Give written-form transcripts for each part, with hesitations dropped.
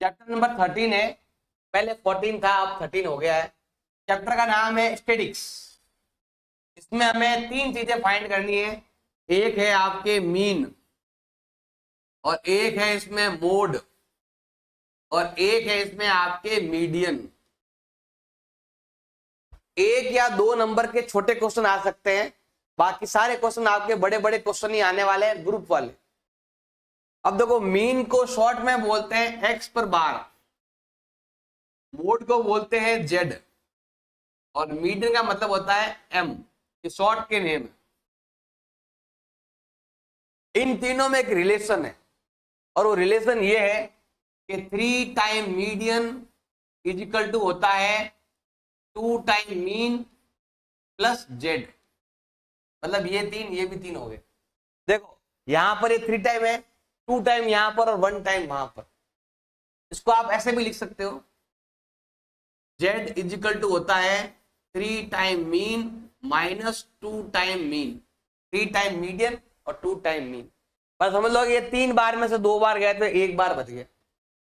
Chapter number 13 है, पहले 14 था, अब 13 हो गया है। चैप्टर का नाम है स्टैटिक्स। इसमें हमें तीन चीजें फाइंड करनी है। एक है आपके मीन, और एक है इसमें मोड, और एक है इसमें आपके मीडियन। एक या दो नंबर के छोटे क्वेश्चन आ सकते हैं, बाकी सारे क्वेश्चन आपके बड़े बड़े क्वेश्चन ही आने वाले हैं, ग्रुप वाले। अब देखो, मीन को शॉर्ट में बोलते हैं एक्स पर बार, मोड को बोलते हैं जेड, और मीडियन का मतलब होता है एम। ये शॉर्ट के नेम है। इन तीनों में एक रिलेशन है, और वो रिलेशन ये है कि 3 time median is equal to होता है 2 टाइम मीन प्लस जेड। मतलब ये भी तीन हो गए। देखो यहां पर ये 3 टाइम है, 2 टाइम यहां पर और 1 टाइम वहां पर। इसको आप ऐसे भी लिख सकते हो, जेड इज इक्वल टू होता है 3 time mean minus 2 time mean. 3 time median और 2 टाइम मीन। बस समझ लो ये 3 बार में से 2 बार गए तो 1 बार बच गया।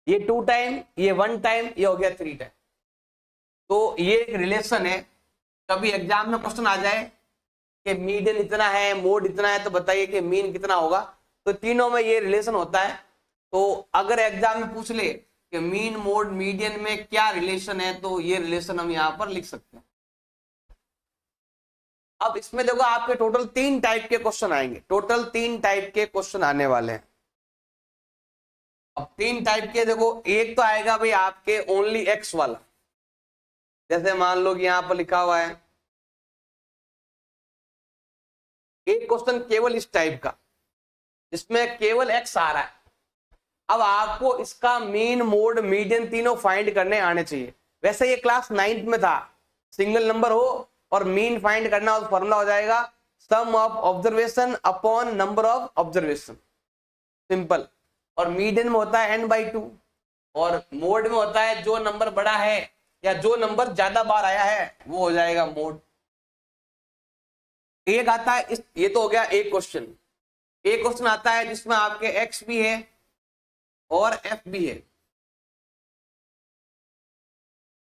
ये 2 टाइम, ये 1 टाइम, ये हो गया 3 टाइम। तो ये एक रिलेशन है। कभी एग्जाम में क्वेश्चन आ जाए कि मीडियन इतना है, मोड इतना है, तो बताइए कि मीन कितना होगा। तो तीनों में ये रिलेशन होता है। तो अगर एग्जाम में पूछ ले कि मीन मोड मीडियन में क्या रिलेशन है, तो ये रिलेशन हम यहां पर लिख सकते हैं। अब इसमें देखो आपके टोटल 3 टाइप के क्वेश्चन आएंगे, टोटल 3 टाइप के क्वेश्चन आने वाले हैं। अब 3 टाइप के देखो, एक तो आएगा भाई आपके ओनली एक्स वाला, जैसे मान लो कि यहां पर लिखा हुआ है एक क्वेश्चन केवल इस टाइप का, जिसमें केवल एक्स आ रहा है। अब आपको इसका मीन मोड मीडियन तीनों फाइंड करने आने चाहिए। वैसे ये क्लास 9th में था, सिंगल नंबर हो और मीन फाइंड करना, और फॉर्मूला हो जाएगा sum of observation upon number of observation, simple. और मीडियन में होता है n/2, और मोड में होता है जो नंबर बड़ा है या जो नंबर ज्यादा बार आया है वो हो जाएगा मोड। एक आता है ये तो हो गया एक क्वेश्चन। एक क्वेश्चन आता है जिसमें आपके एक्स भी है और एफ भी है।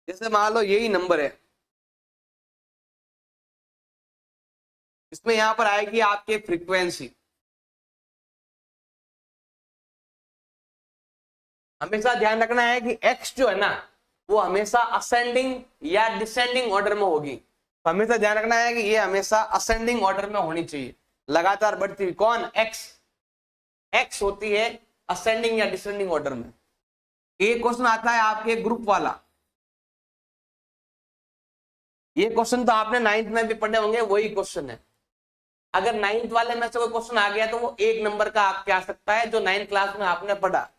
जैसे मान लो यही नंबर है, इसमें यहां पर आएगी आपकी फ्रीक्वेंसी। हमेशा ध्यान रखना है कि x जो है ना, वो हमेशा असेंडिंग या डिसेंडिंग ऑर्डर में होगी। तो हमेशा ध्यान रखना है कि ये हमेशा असेंडिंग ऑर्डर में होनी चाहिए, लगातार बढ़ती हुई। कौन? x होती है असेंडिंग या डिसेंडिंग ऑर्डर में। एक क्वेश्चन आता है आपके ग्रुप वाला। ये क्वेश्चन तो आपने 9th में भी पढ़े होंगे, वही क्वेश्चन है। अगर 9th वाले में से कोई क्वेश्चन आ गया तो वो 1 नंबर का आपके आ सकता है, जो 9th क्लास में आपने पढ़ा।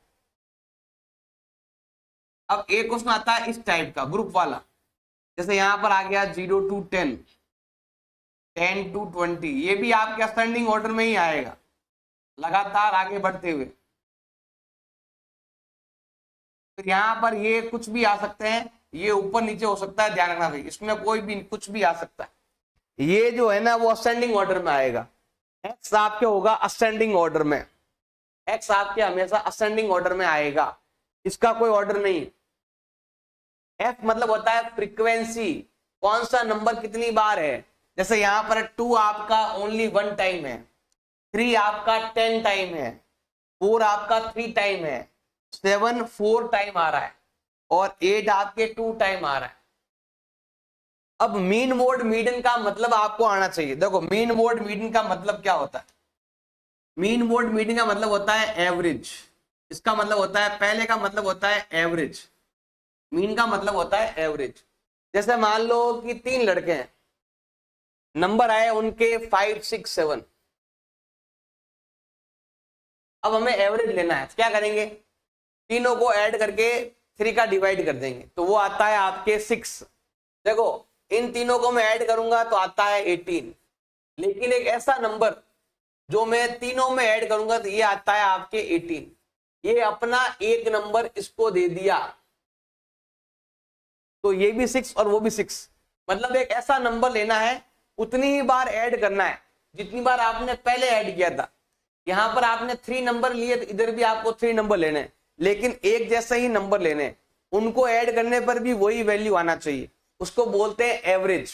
अब एक क्वेश्चन आता है इस टाइप का, ग्रुप वाला। जैसे यहां पर आ गया 0 to 10, 10 to 20। ये भी आपके असेंडिंग ऑर्डर में ही आएगा, लगातार आगे बढ़ते हुए। तो यहां पर ये कुछ भी आ सकते हैं, ये ऊपर नीचे हो सकता है, ध्यान रखना भाई, इसमें कोई भी कुछ भी आ सकता है। ये जो है ना वो असेंडिंग ऑर्डर में आएगा। एक्स आपके होगा असेंडिंग ऑर्डर में, एक्स आपके हमेशा असेंडिंग ऑर्डर में आएगा, इसका कोई ऑर्डर नहीं। एफ मतलब होता है फ्रीक्वेंसी, कौन सा नंबर कितनी बार है। जैसे यहां पर 2 आपका ओनली 1 टाइम है, 3 आपका 10 टाइम है, 4 आपका 3 टाइम है, 7 4 टाइम आ रहा है, और 8 आपके 2 टाइम आ रहा है। अब मीन मोड मीडियन का मतलब आपको आना चाहिए। देखो मीन मोड मीडियन का मतलब क्या होता है। मीन मोड मीडियन का मतलब होता है एवरेज। इसका मतलब होता है, पहले का मतलब होता है एवरेज, मीन का मतलब होता है एवरेज। जैसे मान लो कि 3 लड़के हैं, नंबर आए उनके 5 6 7। अब हमें एवरेज लेना है, क्या करेंगे? तीनों को ऐड करके 3 का डिवाइड कर देंगे, तो वो आता है आपके 6। देखो इन तीनों को मैं ऐड करूंगा तो आता है 18। लेकिन एक ऐसा नंबर जो मैं तीनों में ऐड करूंगा तो ये आता है आपके 18। ये अपना एक नंबर इसको दे दिया, तो ये भी 6 और वो भी 6। मतलब एक ऐसा नंबर लेना है, उतनी ही बार ऐड करना है जितनी बार आपने पहले ऐड किया था। यहां पर आपने 3 नंबर लिए तो इधर भी आपको 3 नंबर लेने हैं। लेकिन एक जैसे ही नंबर लेने, उनको ऐड करने पर भी वही वैल्यू आना चाहिए, उसको बोलते हैं एवरेज।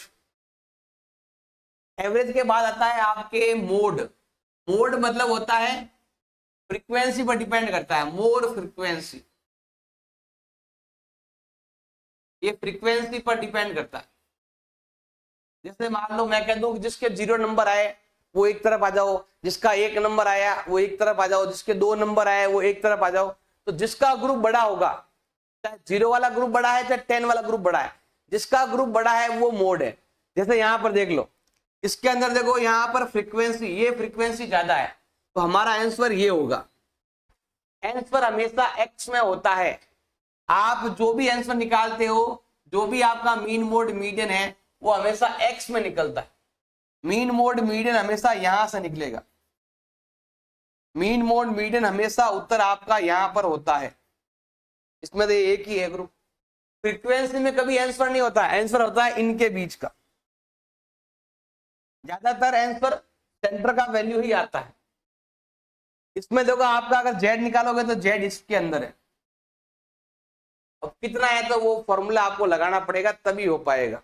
एवरेज के बाद आता है आपके मोड। मोड मतलब होता है फ्रीक्वेंसी पर डिपेंड करता है, मोड फ्रीक्वेंसी, ये फ्रीक्वेंसी पर डिपेंड करता है। जैसे मान लो मैं कह दूं कि जिसके 0 नंबर आए वो एक तरफ आ जाओ, जिसका 1 नंबर आया वो एक तरफ आ जाओ, जिसके 2 नंबर आए वो एक तरफ आ जाओ। तो जिसका ग्रुप बड़ा होगा, चाहे 0 वाला ग्रुप बड़ा है चाहे 10 वाला ग्रुप बड़ा है, जिसका ग्रुप बड़ा है वो मोड है। जैसे यहां पर देख लो, इसके अंदर देखो यहां पर फ्रीक्वेंसी, ये फ्रीक्वेंसी ज्यादा है, तो हमारा आंसर ये होगा। आंसर हमेशा एक्स में होता है। आप जो भी आंसर निकालते हो, जो भी आपका मीन मोड मीडियन है, वो हमेशा एक्स में निकलता है। मीन मोड मीडियन हमेशा यहां से निकलेगा। मीन मोड मीडियन हमेशा उत्तर आपका यहां पर होता है। इसमें तो एक ही है ग्रुप। फ्रीक्वेंसी में कभी आंसर नहीं होता, आंसर होता है इनके बीच का। ज्यादातर आंसर सेंटर का वैल्यू ही आता है। इसमें देखो आपका अगर जेड निकालोगे तो जेड इसके अंदर है, अब कितना है तो वो फॉर्मूला आपको लगाना पड़ेगा तभी हो पाएगा।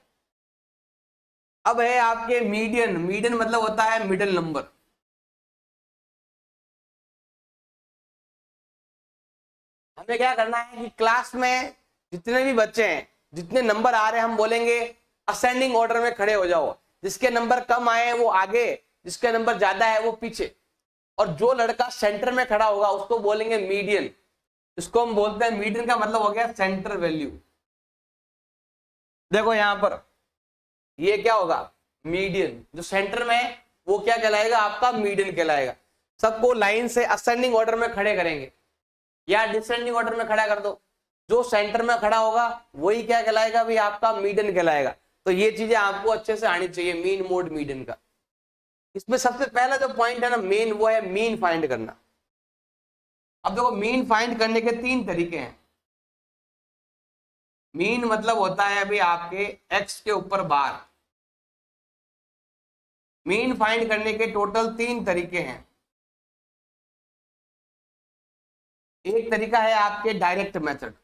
अब है आपके मीडियन। मीडियन मतलब होता है मिडिल नंबर। हमें क्या करना है कि क्लास में जितने भी बच्चे हैं, जितने नंबर आ रहे हैं, हम बोलेंगे असेंडिंग ऑर्डर में खड़े हो जाओ। जिसके नंबर कम आए वो आगे, जिसके नंबर ज्यादा है वो पीछे। और जो लड़का सेंटर में खड़ा होगा उसको बोलेंगे मीडियन। इसको हम बोलते हैं मीडियन, का मतलब हो गया सेंटर वैल्यू। देखो यहां पर ये क्या होगा, मीडियन। जो सेंटर में है वो क्या कहलाएगा, आपका मीडियन कहलाएगा। सबको लाइन से असेंडिंग ऑर्डर में खड़े करेंगे या डिसेंडिंग ऑर्डर में खड़ा कर दो। जो सेंटर में खड़ा होगा वही क्या कहलाएगा भाई, आपका मीडियन कहलाएगा। तो ये चीजें आपको अच्छे से आनी चाहिए मीन मोड मीडियन का। इसमें सबसे पहला जो पॉइंट है ना मेन, वो है मीन फाइंड करना। अब देखो मीन फाइंड करने के 3 तरीके हैं। मीन मतलब होता है अभी आपके एक्स के ऊपर बार। मीन फाइंड करने के टोटल 3 तरीके हैं। एक तरीका है आपके डायरेक्ट मेथड,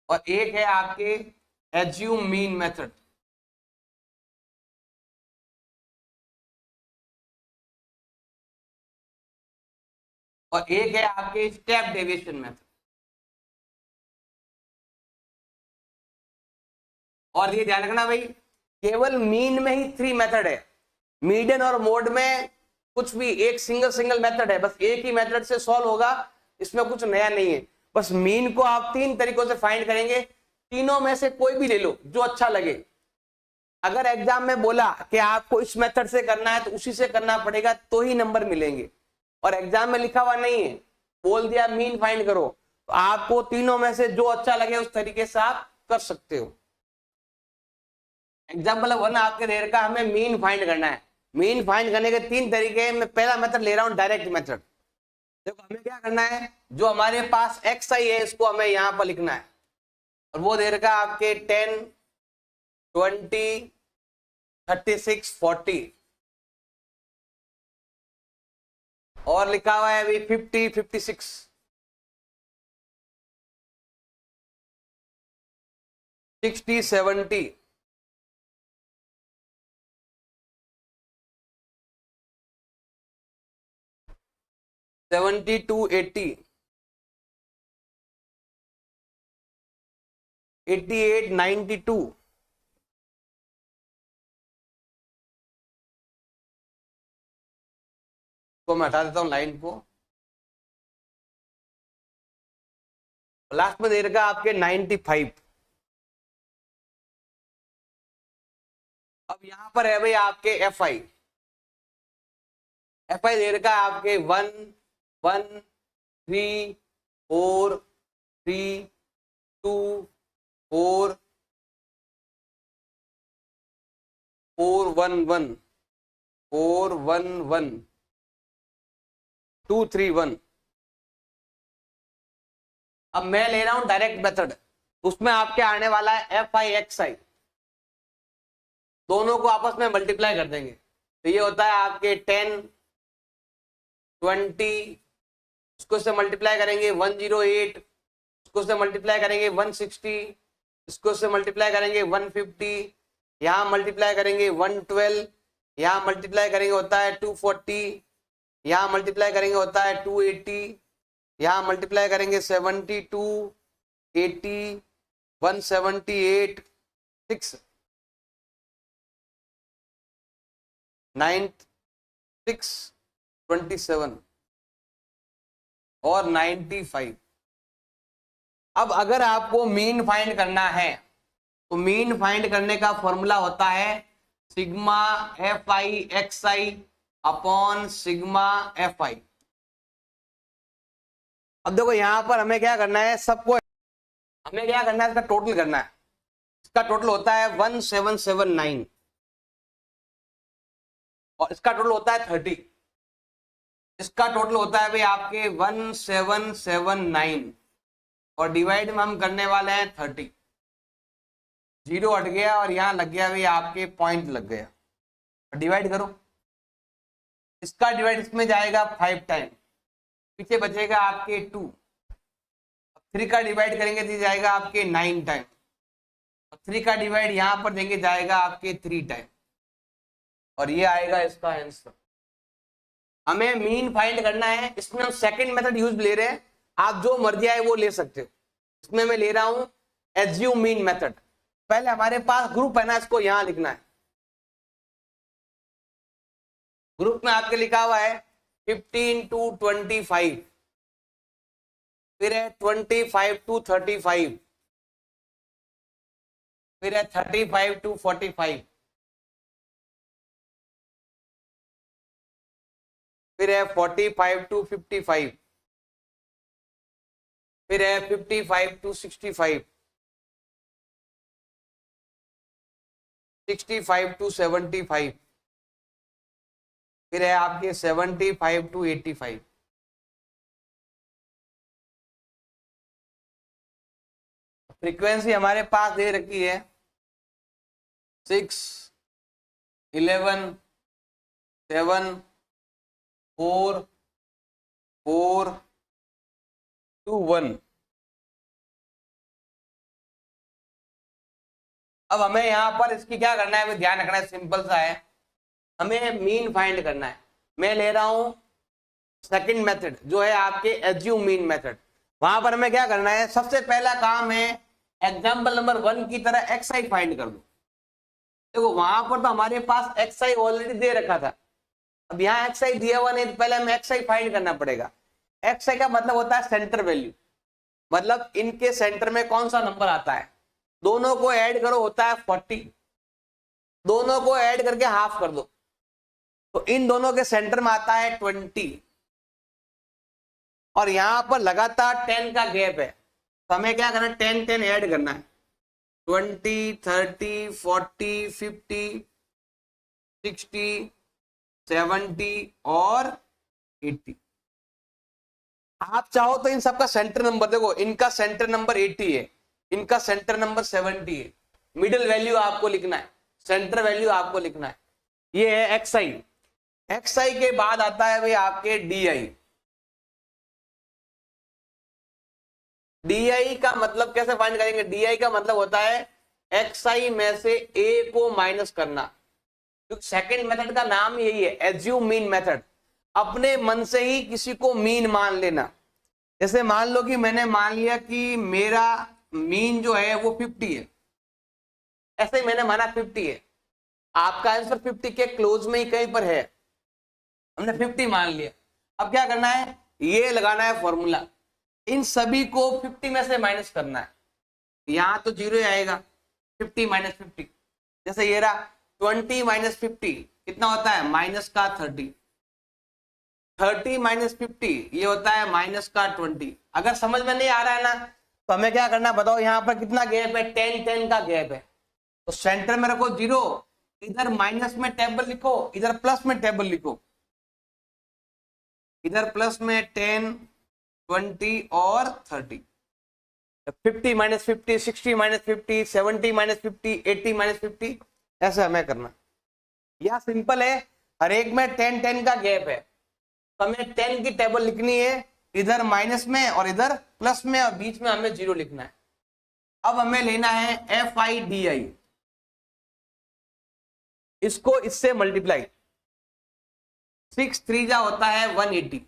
और एक है आपके एज्यूम मीन मेथड। और एक है आपके स्टेप डेविएशन मेथड। और ये ध्यान रखना भाई, केवल मीन में ही 3 मेथड है। मीडियन और मोड में कुछ भी एक सिंगल मेथड है, बस एक ही मेथड से सॉल्व होगा। इसमें कुछ नया नहीं है। बस मीन को आप 3 तरीकों से फाइंड करेंगे, तीनों में से कोई भी ले लो जो अच्छा लगे। अगर एग्जाम में बोला कि आपको इस मेथड से करना है तो उसी से करना पड़ेगा, तो ही नंबर मिलेंगे। और एग्जाम में लिखा हुआ नहीं है, बोल दिया मीन फाइंड करो, तो आपको तीनों में से जो अच्छा लगे उस तरीके से आप कर सकते हो। एग्जाम्पल 1 आपके देर का, हमें मीन फाइंड करना है। मीन फाइंड करने के 3 तरीके। मैं पहला मेथड ले रहा हूं, डायरेक्ट मेथड। देखो हमें क्या करना है, जो हमारे पास एक्स आई है इसको हमें यहां पर लिखना है, और वो देर का आपके 10, 20, 36, 40, और लिखा हुआ है अभी 50, 56, 60, 70, 72, 80, 88, 92, तो मैं हटा देता हूं लाइन को। लास्ट में दे रखा आपके 95। अब यहां पर है भाई आपके एफ आई। एफ आई दे रखा है आपके 1, 1, 3, 4, 3, 2, 4, 4, 1, 1, 4, 1, 1, 2, 3, 1। अब मैं ले रहा हूं डायरेक्ट मेथड, उसमें आपके आने वाला है एफ आई एक्स आई। दोनों को आपस में मल्टीप्लाई कर देंगे, तो ये होता है आपके 10, 20, इसको से मल्टीप्लाई करेंगे 108, इसको से मल्टीप्लाई करेंगे 160, इसको से मल्टीप्लाई करेंगे 150, यहाँ मल्टीप्लाई करेंगे 112, यहाँ मल्टीप्लाई करेंगे होता है 240, यहाँ मल्टीप्लाई करेंगे होता है 280, यहाँ मल्टीप्लाई करेंगे 72, 80, 178, 6, 9, 6, 27 और 95। अब अगर आपको मीन फाइंड करना है तो मीन फाइंड करने का फॉर्मूला होता है sigma f i x I upon sigma f आई। अब देखो यहां पर हमें क्या करना है, सबको हमें क्या करना है, इसका टोटल करना है। इसका टोटल होता है 1779 और इसका टोटल होता है 30। इसका टोटल होता है भाई आपके 1779 और डिवाइड में हम करने वाले हैं 30। जीरो हट गया और यहां लग गया भाई आपके पॉइंट लग गया। डिवाइड करो, इसका डिवाइड इसमें जाएगा 5 टाइम, पीछे बचेगा आपके 2। 3 का डिवाइड करेंगे तो जाएगा आपके 9 टाइम और 3 का डिवाइड यहां पर देंगे जाएगा आपके 3 टाइम और ये आएगा इसका आंसर। हमें मीन फाइंड करना है। इसमें हम सेकंड मेथड यूज ले रहे हैं, आप जो मर्जी आए वो ले सकते हो। इसमें मैं ले रहा हूं एज्यूम मीन मेथड। पहले हमारे पास ग्रुप है ना, इसको यहां लिखना है। ग्रुप में आपके लिखा हुआ है 15 to 25, फिर है 25 to 35, फिर है 35 to 45, फिर है 45 to 55, फिर है 55 to 65, 65 to 75, फिर है आपके 75 to 85। फ्रीक्वेंसी हमारे पास दे रखी है 6, 11, 7, 4, 4, 2, 1। अब हमें यहां पर इसकी क्या करना है, ध्यान रखना है, सिंपल सा है। हमें मीन फाइंड करना है। मैं ले रहा हूं सेकंड मेथड जो है आपके एज्यूम मीन मेथड। वहां पर हमें क्या करना है, सबसे पहला काम है एग्जाम्पल नंबर 1 की तरह एक्स आई फाइंड कर दो। देखो वहां पर तो हमारे पास एक्स आई ऑलरेडी दे रखा था, अब यहाँ एक्स आई दिया हुआ नहीं तो पहले हमें एक्स आई फाइंड करना पड़ेगा। एक्स आई का मतलब होता है सेंटर वैल्यू, मतलब इनके सेंटर में कौन सा नंबर आता है। दोनों को ऐड करो होता है 40, दोनों को ऐड करके हाफ कर दो तो इन दोनों के सेंटर में आता है 20 और यहां पर लगातार 10 का गैप है तो हमें क्या करना है, 10 10 ऐड करना है। 20, 30, 40, 50, 60, 70 और 80। आप चाहो तो इन सबका सेंटर नंबर देखो, इनका सेंटर नंबर 80 है, इनका सेंटर नंबर 70 है। मिडिल वैल्यू आपको लिखना है, सेंटर वैल्यू आपको लिखना है। ये है एक्स आई। एक्स आई के बाद आता है भाई आपके डी आई। डी आई का मतलब कैसे फाइंड करेंगे, डी आई का मतलब होता है एक्स आई में से ए को माइनस करना। क्योंकि सेकंड मेथड का नाम यही है एज्यूम मीन मेथड, अपने मन से ही किसी को मीन मान लेना। जैसे मान लो कि मैंने मान लिया कि मेरा मीन जो है वो 50 है, ऐसे ही मैंने माना 50 है, आपका आंसर 50 के क्लोज में ही कहीं पर है, हमने 50 मान लिया। अब क्या करना है, ये लगाना है फॉर्मूला, इन सभी को 50 में से माइनस करना है। यहां तो जीरो ही आएगा, 50 माइनस 50, जैसे ये रहा 20 माइनस 50 कितना होता है माइनस का 30, 30 माइनस 50 ये होता है माइनस का 20। अगर समझ में नहीं आ रहा है ना तो हमें क्या करना बताओ, यहाँ पर कितना गैप है, 10 10 का गैप है तो सेंटर में रखो 0, इधर माइनस में टेबल लिखो, इधर प्लस में टेबल लिखो, इधर प्लस में 10, 20 और 30। 50 माइनस 50, 60 माइनस 50, 70 माइनस 50, 80 माइनस 50, ऐसे हमें करना। यह सिंपल है, हर एक में 10 10 का गैप है तो हमें 10 की टेबल लिखनी है, इधर माइनस में और इधर प्लस में, और बीच में हमें 0 लिखना है। अब हमें लेना है FIDI, इसको इससे मल्टीप्लाई, 6 3 जा होता है 180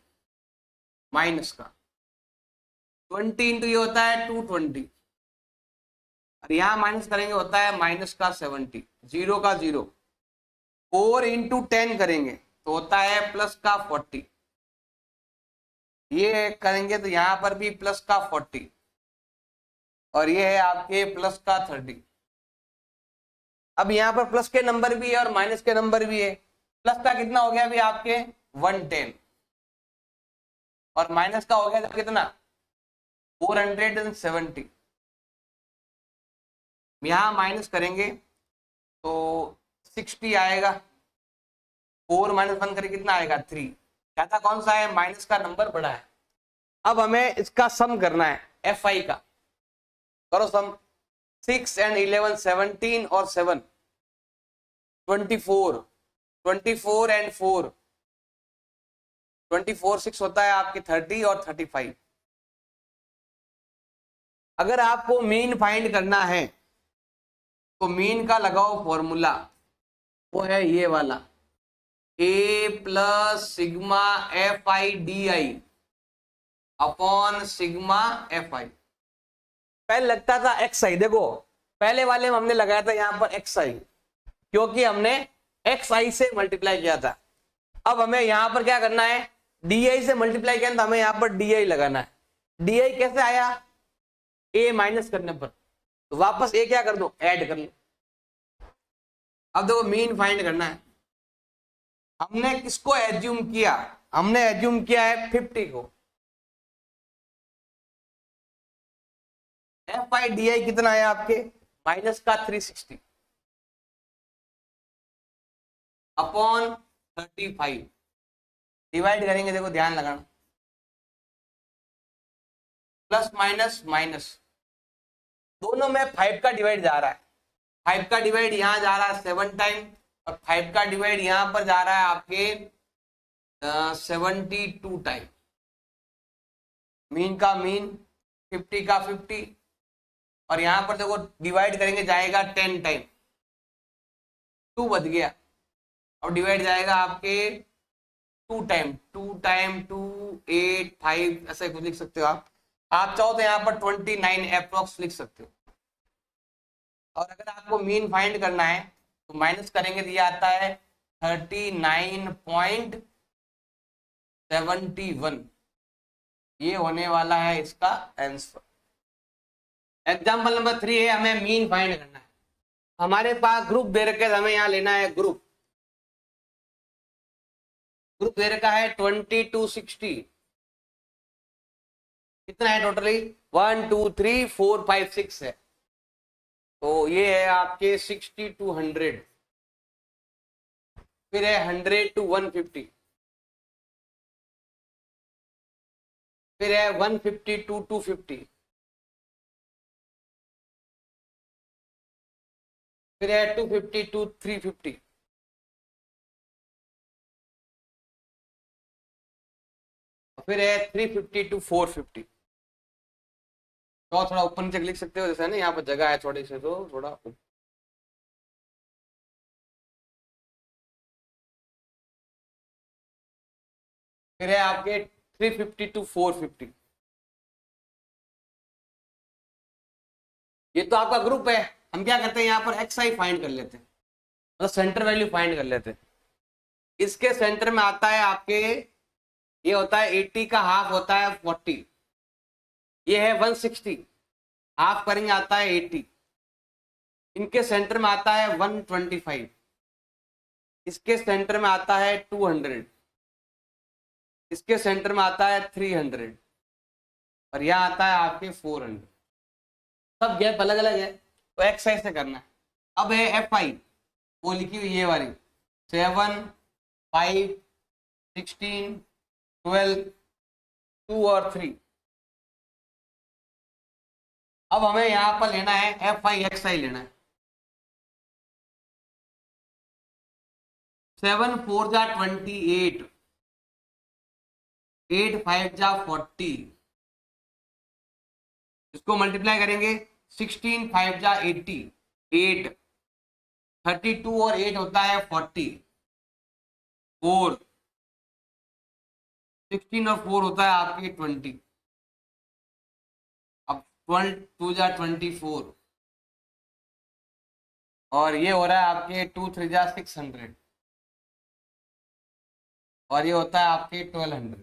माइनस का, 20 इंटू ये होता है 220, और यहां माइनस करेंगे होता है माइनस का 70, 0 का 0, 4 इंटू 10 करेंगे तो होता है प्लस का 40, ये करेंगे तो यहां पर भी प्लस का 40, और ये है आपके प्लस का 30। अब यहां पर प्लस के नंबर भी है और माइनस के नंबर भी है। प्लस का कितना हो गया अभी आपके 110, और माइनस का हो गया कितना 470। यहां माइनस करेंगे तो 60 आएगा, 4 माइनस 1 करें कितना आएगा 3, कहता कौन सा है, माइनस का नंबर बड़ा है। अब हमें इसका सम करना है FI का, करो सम, 6 and 11 17 और 7 24, 24 and 4 24, 6 होता है आपके 30 और 35। अगर आपको मीन फाइंड करना है तो मीन का लगाओ फॉर्मूला, वो है ये वाला, A plus sigma FIDI upon sigma FI। पहले लगता था XI, देखो पहले वाले में हमने लगाया था यहां पर XI, क्योंकि हमने XI से मल्टीप्लाई किया था। अब हमें यहां पर क्या करना है, DI से मल्टीप्लाई किया तो हमें यहां पर DI लगाना है। DI कैसे आया, A माइनस करने पर, तो वापस A क्या कर दो, ऐड कर लो। अब देखो मीन फाइंड करना है, हमने किसको एज्यूम किया, हमने एज्यूम किया है 50 को। FIDI कितना है आपके, माइनस का 360 अपॉन 35, डिवाइड करेंगे, देखो ध्यान लगाना, प्लस माइनस माइनस, दोनों में 5 का डिवाइड जा रहा है, 5 का डिवाइड यहां जा रहा है 7 टाइम, और 5 का डिवाइड यहां पर जा रहा है आपके 72 टाइम। मीन का मीन, 50 का 50, और यहां पर देखो डिवाइड करेंगे जाएगा 10 टाइम, 2 बच गया, और डिवाइड जाएगा आपके 2 टाइम, 2 टाइम 2 8 5, ऐसे कुछ लिख सकते हो आप चाहो तो यहाँ पर 29 अप्रोक्स लिख सकते हो। और अगर आपको मीन फाइंड करना है तो माइनस करेंगे तो ये आता है 39.71, ये होने वाला है इसका आंसर। एग्जाम्पल नंबर 3 है, हमें मीन फाइंड करना है। हमारे पास ग्रुप दे रखे, हमें यहाँ लेना है ग्रुप दे रखा है 20 to 60, कितना है टोटली 1 2 3 4 5 6 है, तो ये है आपके 60 to 100, फिर है 100 to 150, फिर है 150 to 250, फिर है 250 to 350, फिर है 350 to 450। तो थोड़ा ऊपर नीचे लिख सकते हो, जैसे ना यहाँ पर जगह है थोड़ी सी, तो थोड़ा फिर है आपके 350 to 450। ये तो आपका ग्रुप है, हम क्या करते हैं यहाँ पर XI फाइंड कर लेते हैं, मतलब सेंटर वैल्यू फाइंड कर लेते हैं। इसके सेंटर में आता है आपके, ये होता है 80 का हाफ होता है 40, ये है 160, हाफ करेंगे आता है 80, इनके सेंटर में आता है 125, इसके सेंटर में आता है 200, इसके सेंटर में आता है 300, और यहाँ आता है आपके 400। सब गैप अलग अलग है, तो एक्सरसाइज से करना है। अब है FI, वो लिखी हुई ये वाली 7 5 16 12 2 और 3। अब हमें यहां पर लेना है FIXI लेना है। 7 4 जा 28, 8 5 जा 40, इसको मल्टीप्लाई करेंगे 16 5 जा 80, 8 32 और 8 होता है 40, 4 16 और 4 होता है आपके 20, अब 12 2 जा 24 और ये हो रहा है आपके 2 3 जा 600 और ये होता है आपके 1200।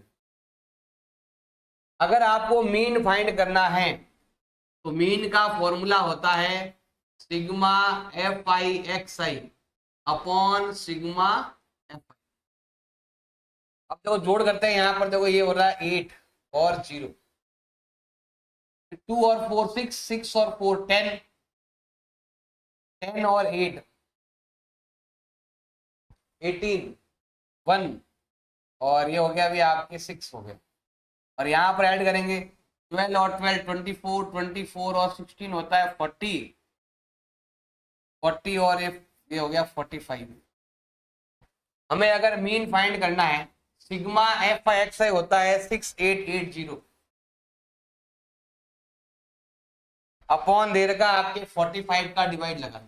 अगर आपको मीन फाइंड करना है तो मीन का फॉर्मूला होता है sigma f i x I upon sigma f आई। अब देखो जोड़ करते हैं, यहां पर देखो ये हो रहा है 8 और 0, 2 और 4 6, 6 और 4 10, 10 और 8 18 1 और ये हो गया अभी आपके 6 हो गए और यहाँ पर ऐड करेंगे 12 और 12 24, 24 और 16 होता है 40, 40 और ये हो गया 45। हमें अगर मीन फाइंड करना है सिग्मा एफ आई एक्स आई होता है 6880 अपॉन दे रखा आपके 45 का डिवाइड लगा,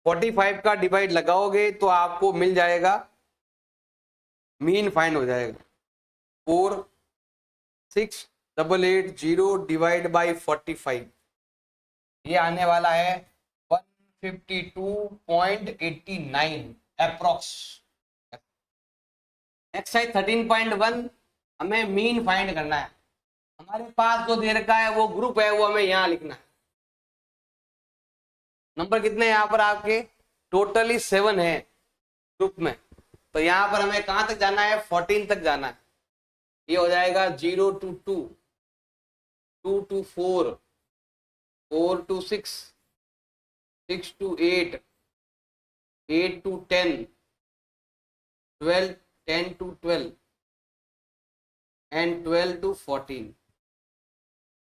45 का डिवाइड लगाओगे तो आपको मिल जाएगा, मीन फाइंड हो जाएगा 46880 डिवाइड बाई 45, ये आने वाला है 152.89 अप्रोक्स। एक्सरसाइज 13.1 हमें मीन फाइंड करना है। हमारे पास जो दे रखा है वो ग्रुप है, वो हमें यहाँ लिखना है। नंबर कितने यहाँ पर आपके टोटली 7 है ग्रुप में, तो यहाँ पर हमें कहां तक जाना है 14 तक जाना है। ये हो जाएगा 0 to 2, 2 to 4, 4 to 6, 6 to 8, 8 to 10, 12, 10 to 12 and 12 to 14।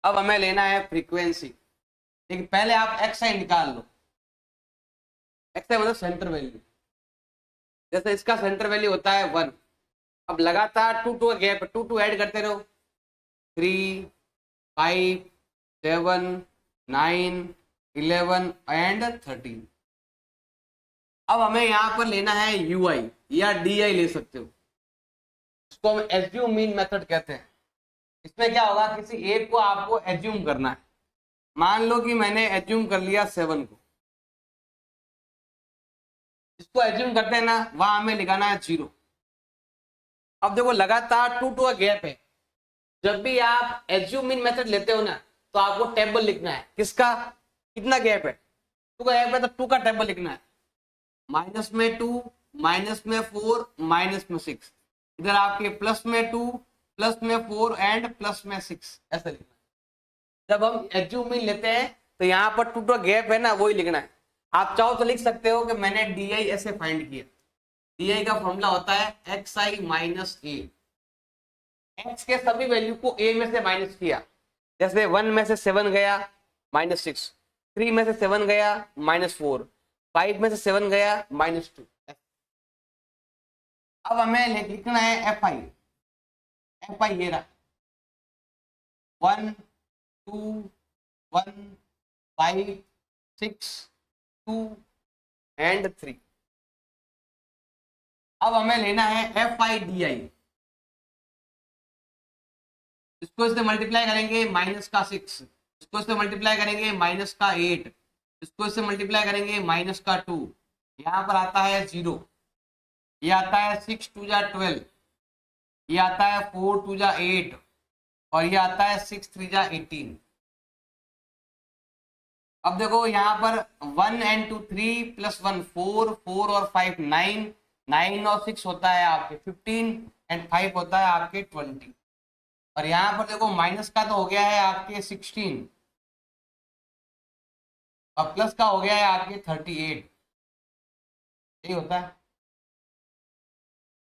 अब हमें लेना है फ्रीक्वेंसी। लेकिन पहले आप एक्स आई निकाल लो। एक्स आई मतलब सेंटर वैल्यू, जैसे इसका सेंटर वैल्यू होता है 1। अब लगातार 2 2 गैप 2 2 ऐड करते रहो, 3 5 7 9 11 एंड 13। अब हमें यहां पर लेना है यू आई या डी आई ले सकते हो, इसको हम एज्यूम मीन मेथड कहते हैं। इसमें क्या होगा, किसी एक को आपको एज्यूम करना है। मान लो कि मैंने एज्यूम कर लिया 7 को, इसको एज्यूम करते हैं ना, वहां हमें लिखाना है 0। अब देखो लगातार 2 2 का गैप है। जब भी आप एज्यूम मीन मेथड लेते हो ना, तो आपको टेबल लिखना है। किसका कितना गैप है, 2 का गैप है तो 2 का टेबल लिखना है। माइनस में 2, माइनस में 4, माइनस में 6, इधर आपके प्लस में 2, प्लस में 4 एंड प्लस में 6, ऐसा लिखना है। जब हम एज्यूम मीन लेते हैं तो यहाँ पर 2 2 गैप है ना, वही लिखना है। आप चाहो तो लिख सकते हो कि मैंने डी आई ऐसे फाइंड किया। डी आई का फॉर्मूला होता है एक्स आई माइनस ए। एक्स के सभी वैल्यू को ए में से माइनस किया, जैसे 1 में से 7 गया -6, 3 में से 7 गया -4, 5 में से 7 गया -2। अब हमें लिखना है एफ आई। एफ आई ये रहा 1 2 1 5 6 2 एंड 3। अब हमें लेना है एफ आई डी आई। इसको इससे मल्टीप्लाई करेंगे माइनस का 6, इसको इससे मल्टीप्लाई करेंगे माइनस का 8, इसको इससे मल्टीप्लाई करेंगे माइनस का 2। यहाँ पर आता है 0, ये आता है 6 2 जा 12, ये आता है 4 2 जा 8 और ये आता है 6 3 जा 18। अब देखो यहाँ पर 1 and 2 3 प्लस 1 4, 4 और 5 9, 9 और 6 होता है आपके 15 एंड 5 होता है आपके 20। और यहाँ पर देखो माइनस का तो हो गया है आपके 16 और प्लस का हो गया है आपके 38, यही होता है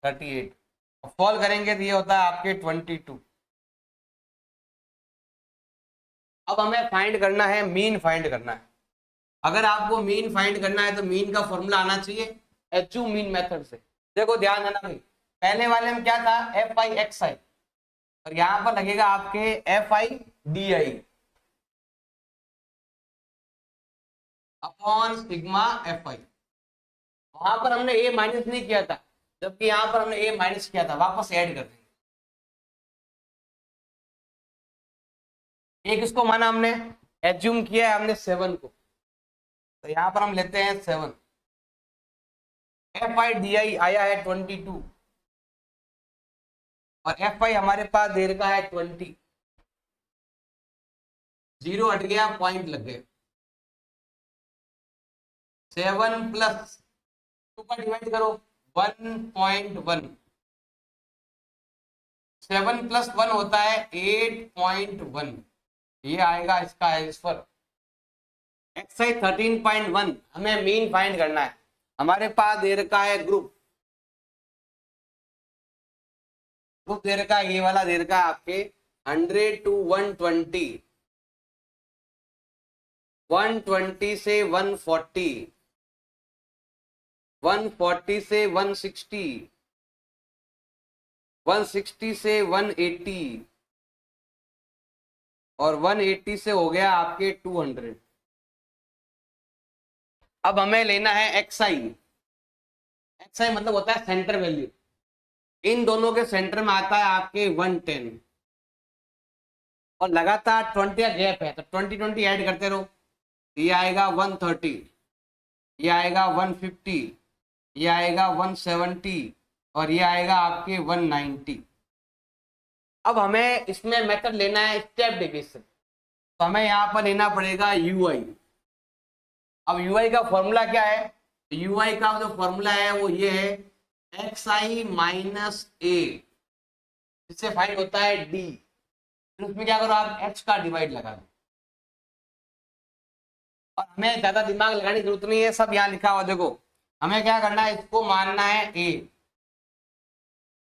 38। और सॉल्व करेंगे तो ये होता है आपके 22। अब हमें फाइंड करना है मीन फाइंड करना है। अगर आपको मीन फाइंड करना है तो मीन का फॉर्मूला आना चाहिए एज्यूम मीन मेथड से। देखो ध्यान देना भाई, पहले वाले में क्या था एफ आई एक्स आई, और यहां पर लगेगा आपके F I D I upon sigma f आई। वहां पर हमने ए माइनस नहीं किया था, जबकि यहां पर हमने ए माइनस किया था, वापस ऐड कर देंगे। एक इसको माना हमने, एज्यूम किया है हमने 7 को, तो यहां पर हम लेते हैं 7। एफ आई डी आई आया है 22 और एफ आई हमारे पास दे रखा है 20। जीरो हट गया, पॉइंट लग गए। 7 प्लस 2 का डिवाइड करो 1.1। 7 प्लस 1 होता है 8.1। ये आएगा इसका आंसर। एक्सरसाइज 13.1 हमें मीन फाइंड करना है। हमारे पास दे रखा है ग्रुप दे रखा है, ये वाला दे रखा है आपके 100 to 120, 120 से 140, 140 से 160, 160 से 180 और 180 से हो गया आपके 200। अब हमें लेना है एक्सआई। एक्सआई मतलब होता है सेंटर वैल्यू। इन दोनों के सेंटर में आता है आपके 110 और लगातार 20 का गैप है, तो 20 ऐड करते रहो। ये आएगा 130, ये आएगा 150, ये आएगा 170 और ये आएगा आपके 190। अब हमें इसमें मेथड लेना है स्टेप डिवीजन, तो हमें यहाँ पर लेना पड़ेगा यूआई। अब यूआई का फॉर्मूला क्या है? यूआई का जो फॉर्मूला है वो ये है एक्स आई माइनस ए, इससे फाइंड होता है डी। उसमें क्या करो आप एच का डिवाइड लगा दो और हमें ज्यादा दिमाग लगाने की जरूरत नहीं है, सब यहाँ लिखा हुआ देखो। हमें क्या करना है, इसको मानना है ए।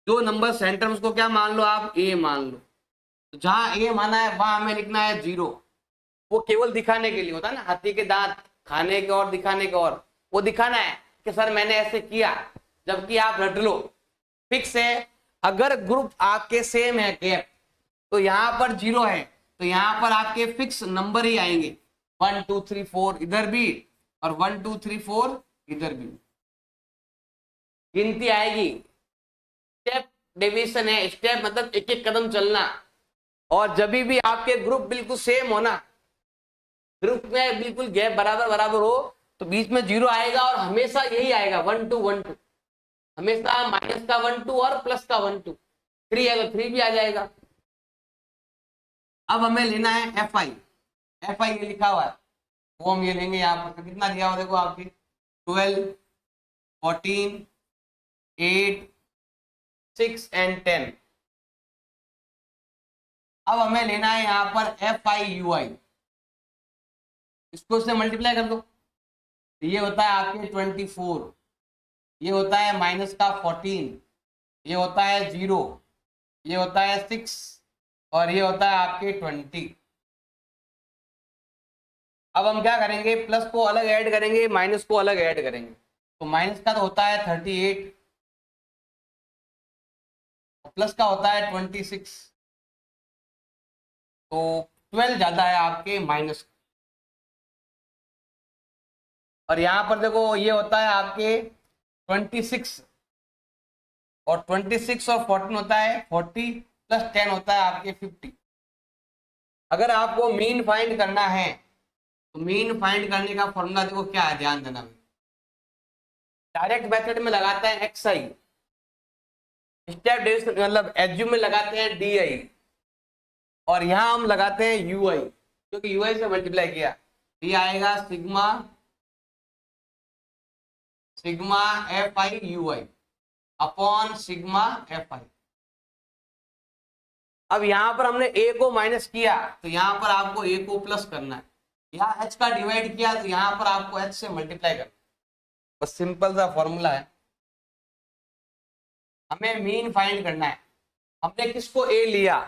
जो नंबर सेंटर उसको क्या मान लो आप, ए मान लो। तो जहां ए माना है वहां हमें लिखना है 0। वो केवल दिखाने के लिए होता है ना, हाथी के दांत खाने के और दिखाने के और, वो दिखाना है कि सर मैंने ऐसे किया। जबकि आप रट लो, फिक्स है। अगर ग्रुप आपके सेम है गैप, तो यहाँ पर 0 है, तो यहाँ पर आपके फिक्स नंबर ही आएंगे 1 2 3 4 इधर भी और 1 2 3 4 इधर भी, गिनती आएगी। स्टेप डिवीजन है, स्टेप मतलब एक एक कदम चलना। और जब भी आपके ग्रुप बिल्कुल सेम हो ना, ग्रुप में बिल्कुल गैप बराबर बराबर हो, तो बीच में 0 आएगा और हमेशा यही आएगा 1 2 1 2। हमेशा माइनस का 1 2 और प्लस का 1 2। 3 है तो 3 भी आ जाएगा। अब हमें लेना है एफ आई। एफ आई ये लिखा हुआ है, वो हम ये लेंगे। यहाँ पर कितना दिया हुआ देखो आपकी 12 14 8 6 एंड 10। अब हमें लेना है यहाँ पर एफ आई यू आई। इसको इससे मल्टीप्लाई कर दो, तो ये होता है आपके 24, ये होता है माइनस का 14, ये होता है 0, ये होता है 6 और ये होता है आपके 20। अब हम क्या करेंगे, प्लस को अलग ऐड करेंगे, माइनस को अलग ऐड करेंगे। तो माइनस का तो होता है 38 और प्लस का होता है 26, तो 12 ज्यादा है आपके माइनस। और यहां पर देखो ये होता है आपके 26 और 26 और 14 होता है 40 प्लस 10 होता है आपके 50। अगर आपको मीन फाइंड करना है, तो मीन फाइंड करने का फॉर्मूला देखो क्या है, ध्यान देना। डायरेक्ट मेथड में लगाते हैं एक्स आई, स्टेप डिवीजन मतलब एज्यूम में लगाते हैं डी आई और यहां हम लगाते हैं यू आई, क्योंकि यू आई से मल्टीप्लाई किया। ये आएगा sigma sigma f i u i upon sigma f आई। अब यहां पर हमने ए को माइनस किया, तो यहां पर आपको ए को प्लस करना है। यहाँ एच का डिवाइड किया, तो यहां पर आपको एच से मल्टीप्लाई करना है। बस सिंपल सा फॉर्मूला है। हमें मीन फाइंड करना है। हमने किसको ए लिया,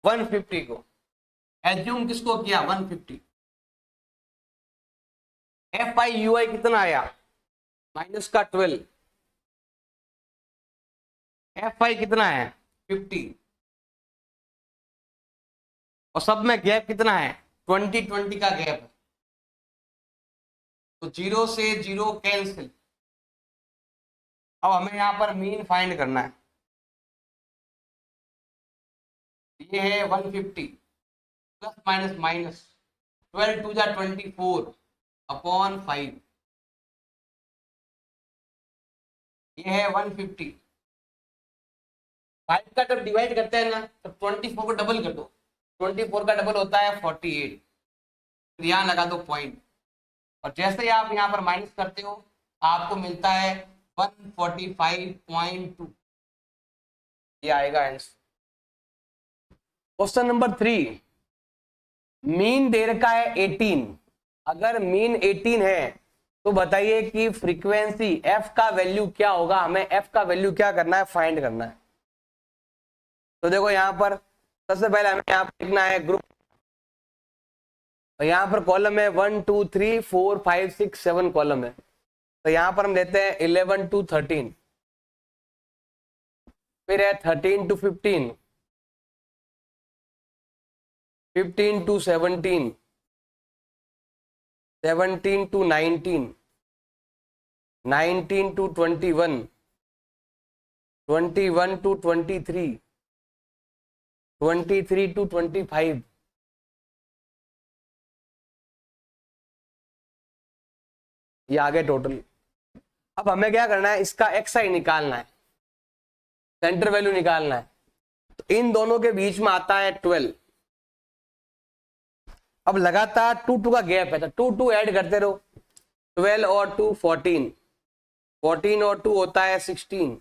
150 को। एज्यूम किसको किया, 150। एफ आई यू आई कितना आया, माइनस का 12। एफ आई कितना है 50 और सब में गैप कितना है, 20-20 का गैप है, तो 0 से 0 कैंसिल। अब हमें यहाँ पर मीन फाइंड करना है। ये है 150 प्लस माइनस माइनस 12 टू जा 24 अपॉन 5, ये है 150। 5 का जब डिवाइड करते हैं ना तो 24 को डबल कर दो, 24 का डबल होता है 48, फिर यहाँ लगा दो पॉइंट, और जैसे ही आप यहाँ पर माइनस करते हो आपको मिलता है 145.2, ये आएगा answer. Question number 3, mean they रखा है 18, अगर मीन 18 है तो बताइए कि फ्रीक्वेंसी f का वैल्यू क्या होगा, हमें f का वैल्यू क्या करना है, फाइंड करना है। तो देखो यहाँ पर सबसे पहले हमें यहाँ पर लिखना है ग्रुप, यहाँ पर कॉलम है 1 2 3 4 5 6 7 कॉलम है, तो यहाँ पर हम लेते हैं 11 to 13, फिर है 13 to 15, 15 to 17, 17 to 19, 19 to 21, 21 to 23, 23 to 25, ये आगे टोटल। अब हमें क्या करना है, इसका XI निकालना है, सेंटर वैल्यू निकालना है, तो इन दोनों के बीच में आता है 12। अब लगातार 2 2 का गैप है, तो 2 2 ऐड करते रहो, 12 और 2 14, 14 और 2 होता है 16,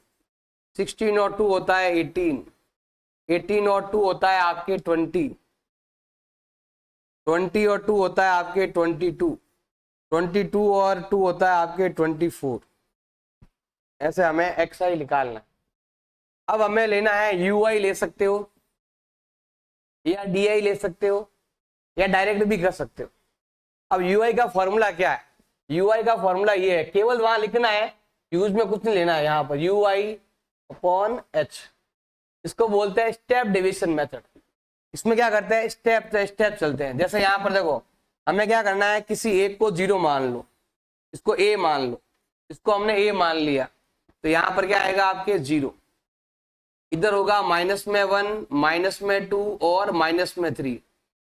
16 और 2 होता है 18, 18 और 2 होता है आपके 20, 20 और 2 होता है आपके 22, 22 और 2 होता है आपके 24। ऐसे हमें XI निकालना है। अब हमें लेना है UI, ले सकते हो या DI ले सकते हो या डायरेक्ट भी कर सकते हो। अब UI का फॉर्मूला क्या है, UI का फॉर्मूला ये है, केवल वहां लिखना है, यूज में कुछ नहीं लेना है, यहाँ पर UI अपॉन H, इसको बोलते हैं स्टेप डिवीजन मेथड। इसमें क्या करते हैं, स्टेप स्टेप चलते हैं। जैसे यहाँ पर देखो, हमें क्या करना है, किसी एक को 0 मान लो, इसको A मान लो, इसको हमने A मान लिया, तो यहाँ पर क्या आएगा आपके 0, इधर होगा माइनस में 1, माइनस में 2 और माइनस में 3,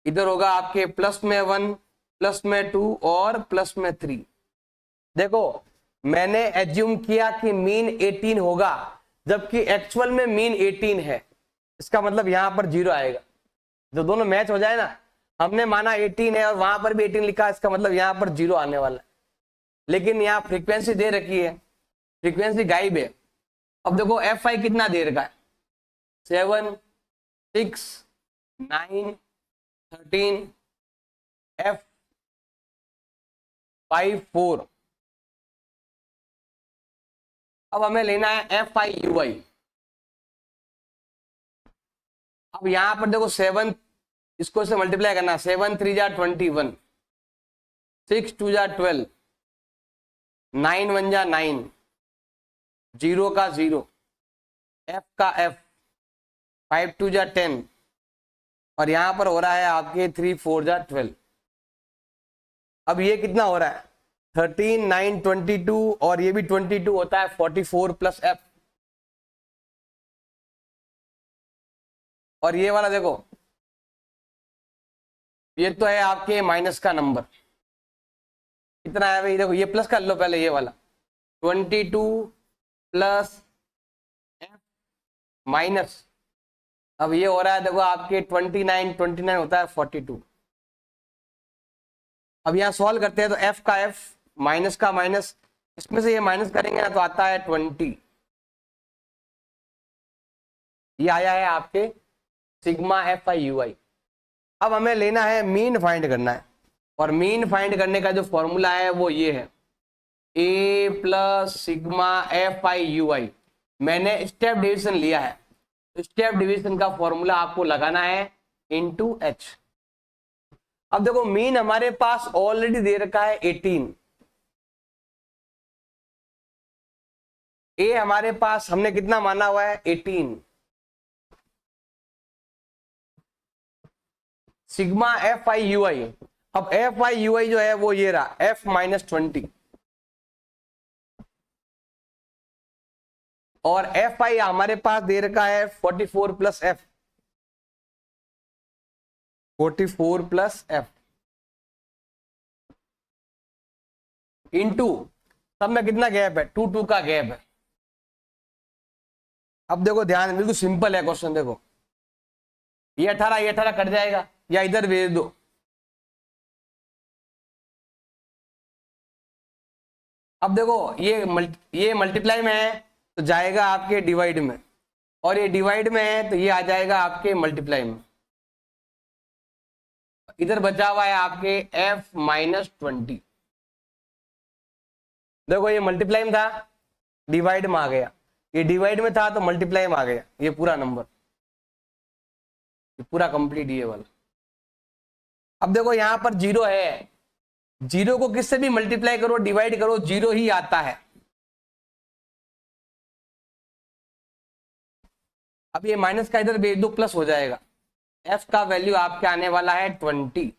इधर होगा आपके प्लस में 1, प्लस में 2 और प्लस में 3। देखो मैंने एज्यूम किया कि मीन 18 होगा, जबकि एक्चुअल में मीन 18 है, इसका मतलब यहां पर 0 आएगा। जो दोनों मैच हो जाए ना, हमने माना 18 है और वहां पर भी 18 लिखा, इसका मतलब यहां पर 0 आने वाला है, लेकिन यहाँ फ्रीक्वेंसी दे रखी है, फ्रीक्वेंसी गायब है। अब देखो FI कितना दे रखा है, 7 6 9 13 F5 4। अब हमें लेना है FIUI। अब यहां पर देखो 7, इसको से मल्टीप्लाई करना, 7 3 जा 21, 6 2 जा 12, 9 1 जा 9, 0 का 0, F का F, 5 2 जा 10, और यहां पर हो रहा है आपके 3 4 जा 12। अब ये कितना हो रहा है, 13 9 22, और ये भी 22 होता है 44 प्लस F। और ये वाला देखो, ये तो है आपके माइनस का नंबर, कितना है भाई, देखो ये प्लस कर लो पहले, ये वाला 22 प्लस F माइनस, अब ये हो रहा है देखो आपके 29 29 होता है 42। अब यहाँ सॉल्व करते हैं तो F का F, माइनस का माइनस, इसमें से ये माइनस करेंगे ना तो आता है 20, ये आया है आपके सिग्मा FIUI। अब हमें लेना है मीन फाइंड करना है, और मीन फाइंड करने का जो फॉर्मूला है वो ये है, A प्लस सिग्मा FIUI। मैंने स्टेप डिवीजन लिया है, स्टेप डिवीजन का फॉर्मूला आपको लगाना है इनटू H। अब देखो मीन हमारे पास ऑलरेडी दे रखा है 18, A हमारे पास हमने कितना माना हुआ है 18, सिग्मा एफ आई यू आई। अब एफ आई यू आई जो है वो ये रहा एफ माइनस 20, और एफ आई हमारे पास दे रखा है 44 plus F, 44 plus F into सब में कितना गैप है, 2 2 का गैप है। अब देखो ध्यान, बिल्कुल सिंपल है क्वेश्चन। देखो ये 18 कट जाएगा, या इधर भेज दो। अब देखो ये मल्टीप्लाई में है तो जाएगा आपके डिवाइड में, और ये डिवाइड में है तो ये आ जाएगा आपके मल्टीप्लाई में। इधर बचा हुआ है आपके f माइनस 20। देखो ये मल्टीप्लाई में था, डिवाइड में आ गया, ये डिवाइड में था तो मल्टीप्लाई में आ गया, ये पूरा नंबर, ये पूरा कंप्लीट ये वाला। अब देखो यहां पर 0 है, 0 को किससे भी मल्टीप्लाई करो, डिवाइड करो, 0 ही आता है। अब ये माइनस का इधर भेज दो, प्लस हो जाएगा। f का वैल्यू आपके आने वाला है 20,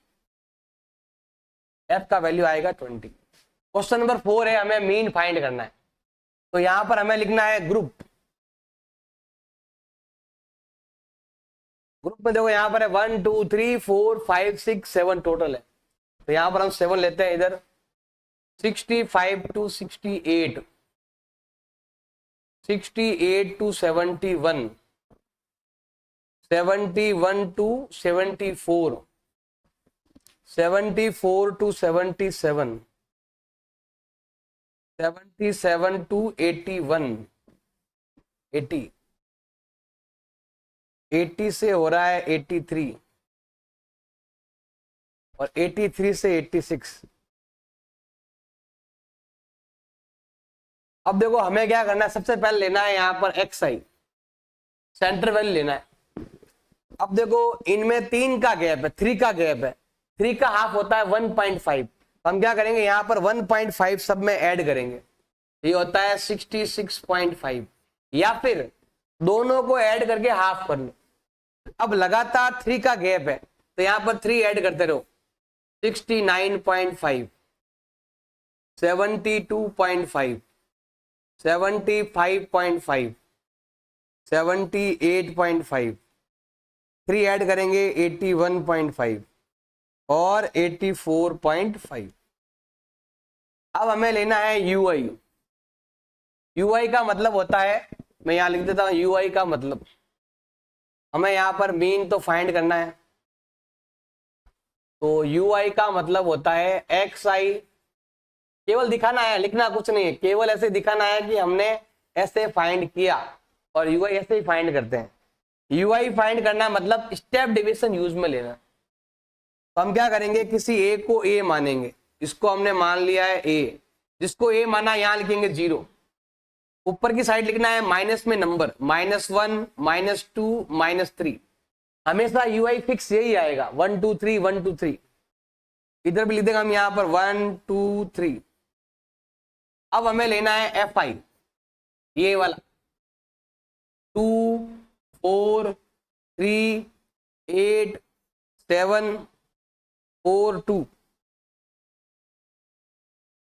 f का वैल्यू आएगा 20। क्वेश्चन नंबर 4 है, हमें मीन फाइंड करना है। तो यहां पर हमें लिखना है ग्रुप में। देखो यहां पर है 1 2 3 4 5 6 7 टोटल है, तो यहां पर हम 7 लेते हैं। इधर 65 to 68, 68 to 71, 71 to 74, 74 to 77, 77 to 81, 80, 80 से हो रहा है 83, और 83 से 86। अब देखो हमें क्या करना है, सबसे पहले लेना है यहाँ पर एक्स आई, सेंटर वैल्यू लेना है। अब देखो इनमें 3 का गैप है, 3 का गैप है, 3 का हाफ होता है 1.5। हम क्या करेंगे, यहाँ पर 1.5 सब में ऐड करेंगे, ये होता है 66.5, या फिर दोनों को ऐड करके हाफ कर लो। अब लगातार 3 का गैप है तो यहाँ पर 3 ऐड करते रहो, 69.5, 72.5, 75.5, 78.5, 3 ऐड करेंगे 81.5 और 84.5। अब हमें लेना है यूआई। यूआई का मतलब होता है, मैं यहां लिख देता हूं, यूआई का मतलब हमें यहां पर मीन तो फाइंड करना है। तो यूआई का मतलब होता है एक्स आई, केवल दिखाना है, लिखना कुछ नहीं है, केवल ऐसे दिखाना है कि हमने ऐसे फाइंड किया, और यूआई ऐसे ही फाइंड करते हैं। यूआई फाइंड करना मतलब स्टेप डिवीजन यूज में लेना। तो हम क्या करेंगे, किसी ए को ए मानेंगे, इसको हमने मान लिया है ए, जिसको ए माना यहां लिखेंगे 0, ऊपर की साइड लिखना है माइनस में नंबर, -1, -2, -3। हमेशा यूआई फिक्स यही आएगा, 1 2 3 1 2 3। इधर भी लिख देंगे हम यहाँ पर 1 2 3। अब हमें लेना है एफ आई, ये वाला 2 4 3 8 7 4 2।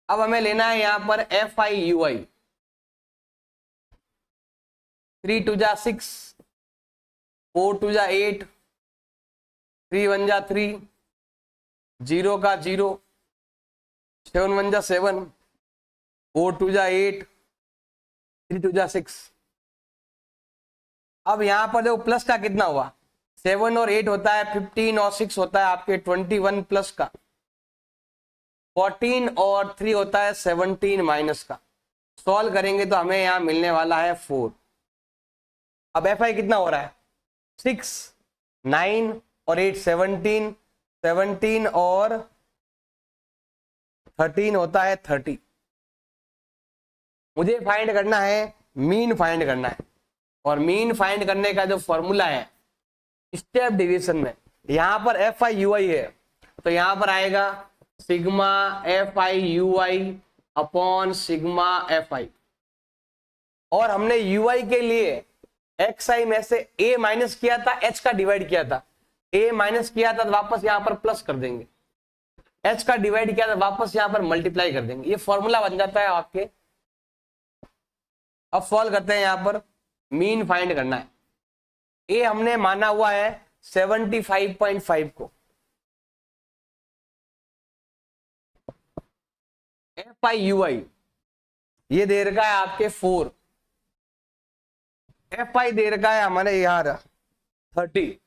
अब हमें लेना है यहां पर एफ आई यू आई, 3 2 जा 6, 4 2 जा 8, 3 1 जा 3, 0 का 0, 7 1 जा 7, 4 2 जा 8, 3 2 जा 6। अब यहां पर देखो प्लस का कितना हुआ, 7 और 8 होता है 15, और 6 होता है आपके 21 प्लस का, 14 और 3 होता है 17 माइनस का। सॉल्व करेंगे तो हमें यहां मिलने वाला है 4। अब एफ आई कितना हो रहा है, 6 9 और 8 17, 17 और 13 होता है 30। मुझे फाइंड करना है, मीन फाइंड करना है, और मीन फाइंड करने का जो फॉर्मूला है स्टेप डिवीजन में, यहां पर एफ आई यू आई है, तो यहां पर आएगा sigma f i u i upon sigma f आई। और हमने यू आई के लिए एक्स आई में से ए माइनस किया था, एच का डिवाइड किया था, ए माइनस किया था तो वापस यहां पर प्लस कर देंगे, एच का डिवाइड किया था वापस यहां पर मल्टीप्लाई कर देंगे, ये फॉर्मूला बन जाता है आपके। अब सॉल्व करते हैं, यहां पर मीन फाइंड करना है। ए हमने माना हुआ है 75.5 को, एफ आई यू आई ये दे रखा है आपके 4, एफ आई दे रखा है हमारे यार 30,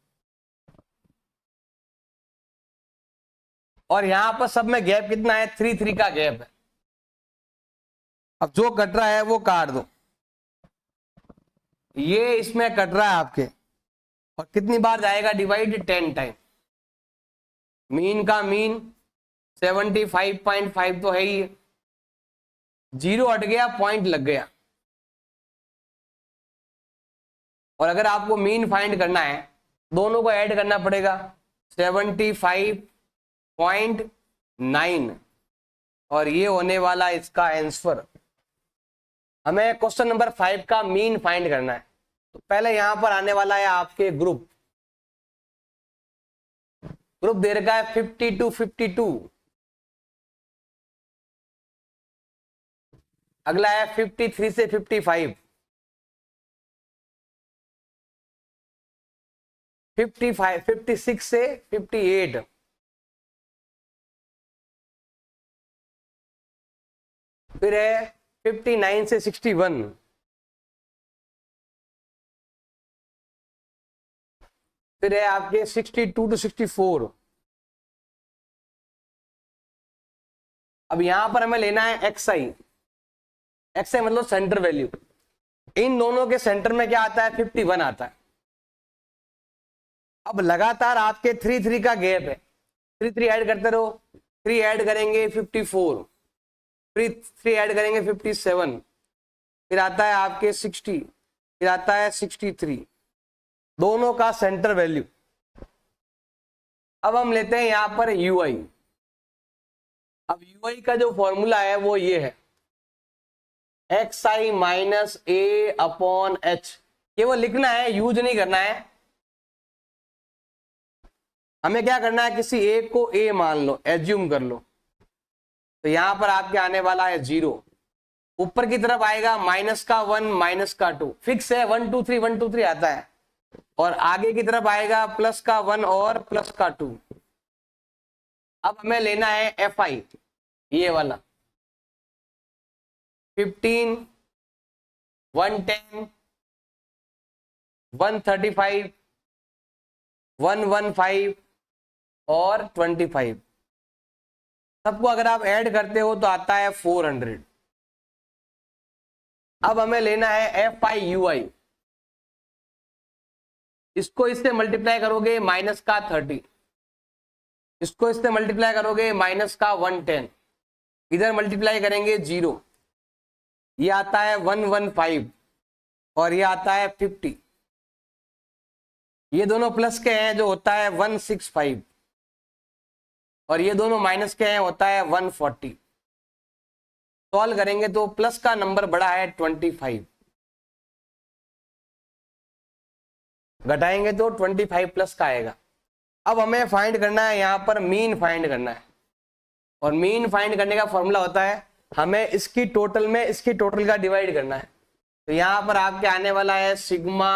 और यहां पर सब में गैप कितना है 3 का गैप है। अब जो कट रहा है वो काट दो, ये इसमें कट रहा है आपके, और कितनी बार जाएगा डिवाइड 10 टाइम। मीन का मीन 75.5 तो है ही, जीरो हट गया पॉइंट लग गया, और अगर आपको मीन फाइंड करना है दोनों को ऐड करना पड़ेगा 75.9, और ये होने वाला इसका आंसर। हमें क्वेश्चन नंबर 5 का मीन फाइंड करना है, तो पहले यहां पर आने वाला है आपके ग्रुप दे रखा है 50 to 52, अगला है 53 से 55, 56 से 58, फिर है 59 से 61, फिर है आपके 62 to 64। अब यहां पर हमें लेना है XI, XI मतलब सेंटर वैल्यू। इन दोनों के सेंटर में क्या आता है 51 आता है। अब लगातार आपके 3 का गैप है, 3 ऐड करते रहो, 3 ऐड करेंगे 54, 3 ऐड करेंगे 57, फिर आता है आपके 60, फिर आता है 63, दोनों का सेंटर वैल्यू। अब हम लेते हैं यहां पर UI। अब UI का जो फॉर्मूला है वो ये है XI minus A upon H, केवल लिखना है, यूज नहीं करना है। हमें क्या करना है, किसी एक को A मान लो, एज्यूम कर लो, तो यहां पर आपके आने वाला है 0, ऊपर की तरफ आएगा माइनस का 1 माइनस का 2, फिक्स है 1 2 3 1 2 3 आता है, और आगे की तरफ आएगा प्लस का 1 और प्लस का 2। अब हमें लेना है FI, ये वाला 15, 110, 135, 115 और 25, सबको अगर आप ऐड करते हो तो आता है 400। अब हमें लेना है FIUI, इसको इससे मल्टीप्लाई करोगे माइनस का 30, इसको इससे मल्टीप्लाई करोगे माइनस का 110, इधर मल्टीप्लाई करेंगे 0, ये आता है 115 और ये आता है 50, ये दोनों प्लस के हैं जो होता है 165, और ये दोनों माइनस के हैं होता है 140। सॉल्व करेंगे तो प्लस का नंबर बड़ा है 25, घटाएंगे तो 25 प्लस का आएगा। अब हमें फाइंड करना है यहां पर मीन फाइंड करना है, और मीन फाइंड करने का फॉर्मूला होता है हमें इसकी टोटल में इसकी टोटल का डिवाइड करना है। तो यहां पर आपके आने वाला है sigma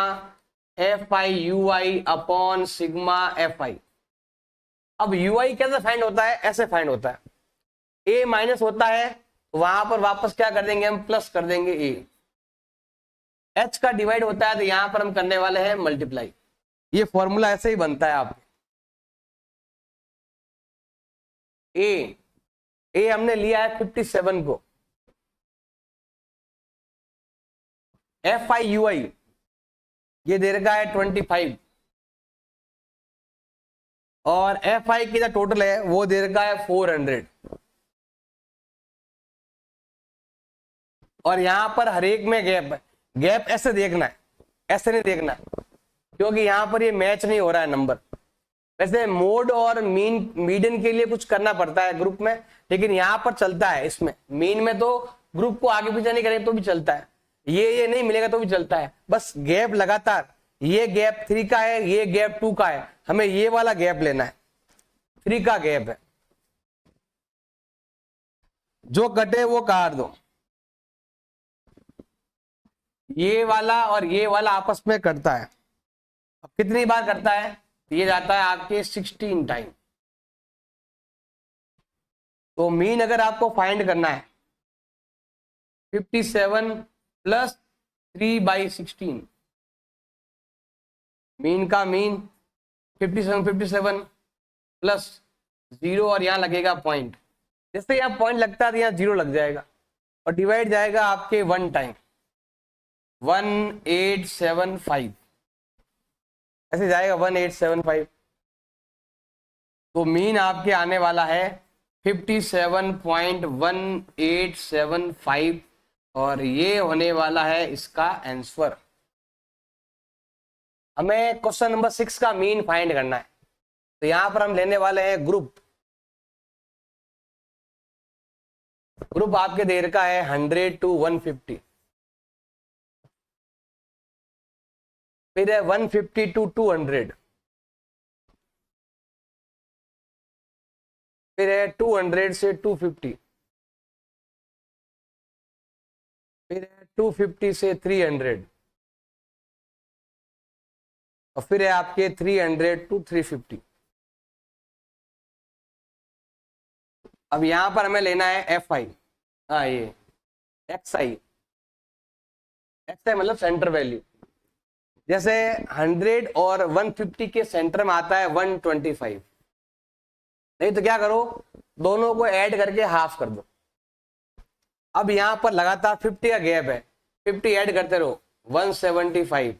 FIUI upon sigma FI। अब UI कैसे फाइंड होता है, ऐसे फाइंड होता है, A माइनस होता है वहां पर वापस क्या कर देंगे हम, प्लस कर देंगे A। H का डिवाइड होता है तो यहां पर हम करने वाले हैं मल्टीप्लाई। ये फॉर्मूला ऐसे ही बनता है आपके। A हमने लिया है 57 को, FIUI ये दे रखा है 25, और FI की जो टोटल है वो दे रखा है 400। और यहां पर हर एक में गैप है, गैप ऐसे देखना है, ऐसे नहीं देखना है, क्योंकि यहां पर ये मैच नहीं हो रहा है नंबर। वैसे मोड और मीडियन के लिए कुछ करना पड़ता है ग्रुप में, लेकिन यहां पर चलता है। इसमें मीन में तो ग्रुप को आगे पीछे नहीं करेंगे तो भी चलता है, ये नहीं मिलेगा तो भी चलता है, बस गैप लगातार ये गैप 3 का है, ये गैप 2 का है, हमें ये वाला गैप लेना है, 3 का गैप है, जो कटे वो काट दो। ये वाला और ये वाला आपस में कटता है। अब कितनी बार करता है? ये जाता है आपके 16 टाइम। तो मीन अगर आपको फाइंड करना है 57 प्लस 3/16, मीन का मीन 57 प्लस 0 और यहाँ लगेगा पॉइंट। जैसे यहाँ पॉइंट लगता है तो यहाँ 0 लग जाएगा और डिवाइड जाएगा आपके 1 टाइम, 1875 ऐसे जाएगा 1875। तो मीन आपके आने वाला है 57.1875 और ये होने वाला है इसका आंसर। हमें क्वेश्चन नंबर 6 का मीन फाइंड करना है। तो यहां पर हम लेने वाले हैं ग्रुप। ग्रुप आपके दे रखा है 100 to 150, फिर है 150 to 200, फिर है 200 से 250, फिर है 250 से 300 और फिर है आपके 300 to 350। अब यहां पर हमें लेना है एफ आई, हाँ ये एक्स आई, एक्स आई मतलब सेंटर वैल्यू। जैसे 100 और 150 के सेंटर में आता है 125, नहीं तो क्या करो, दोनों को ऐड करके हाफ कर दो। अब यहां पर लगातार 50 का गैप है, 50 ऐड करते रहो, 175,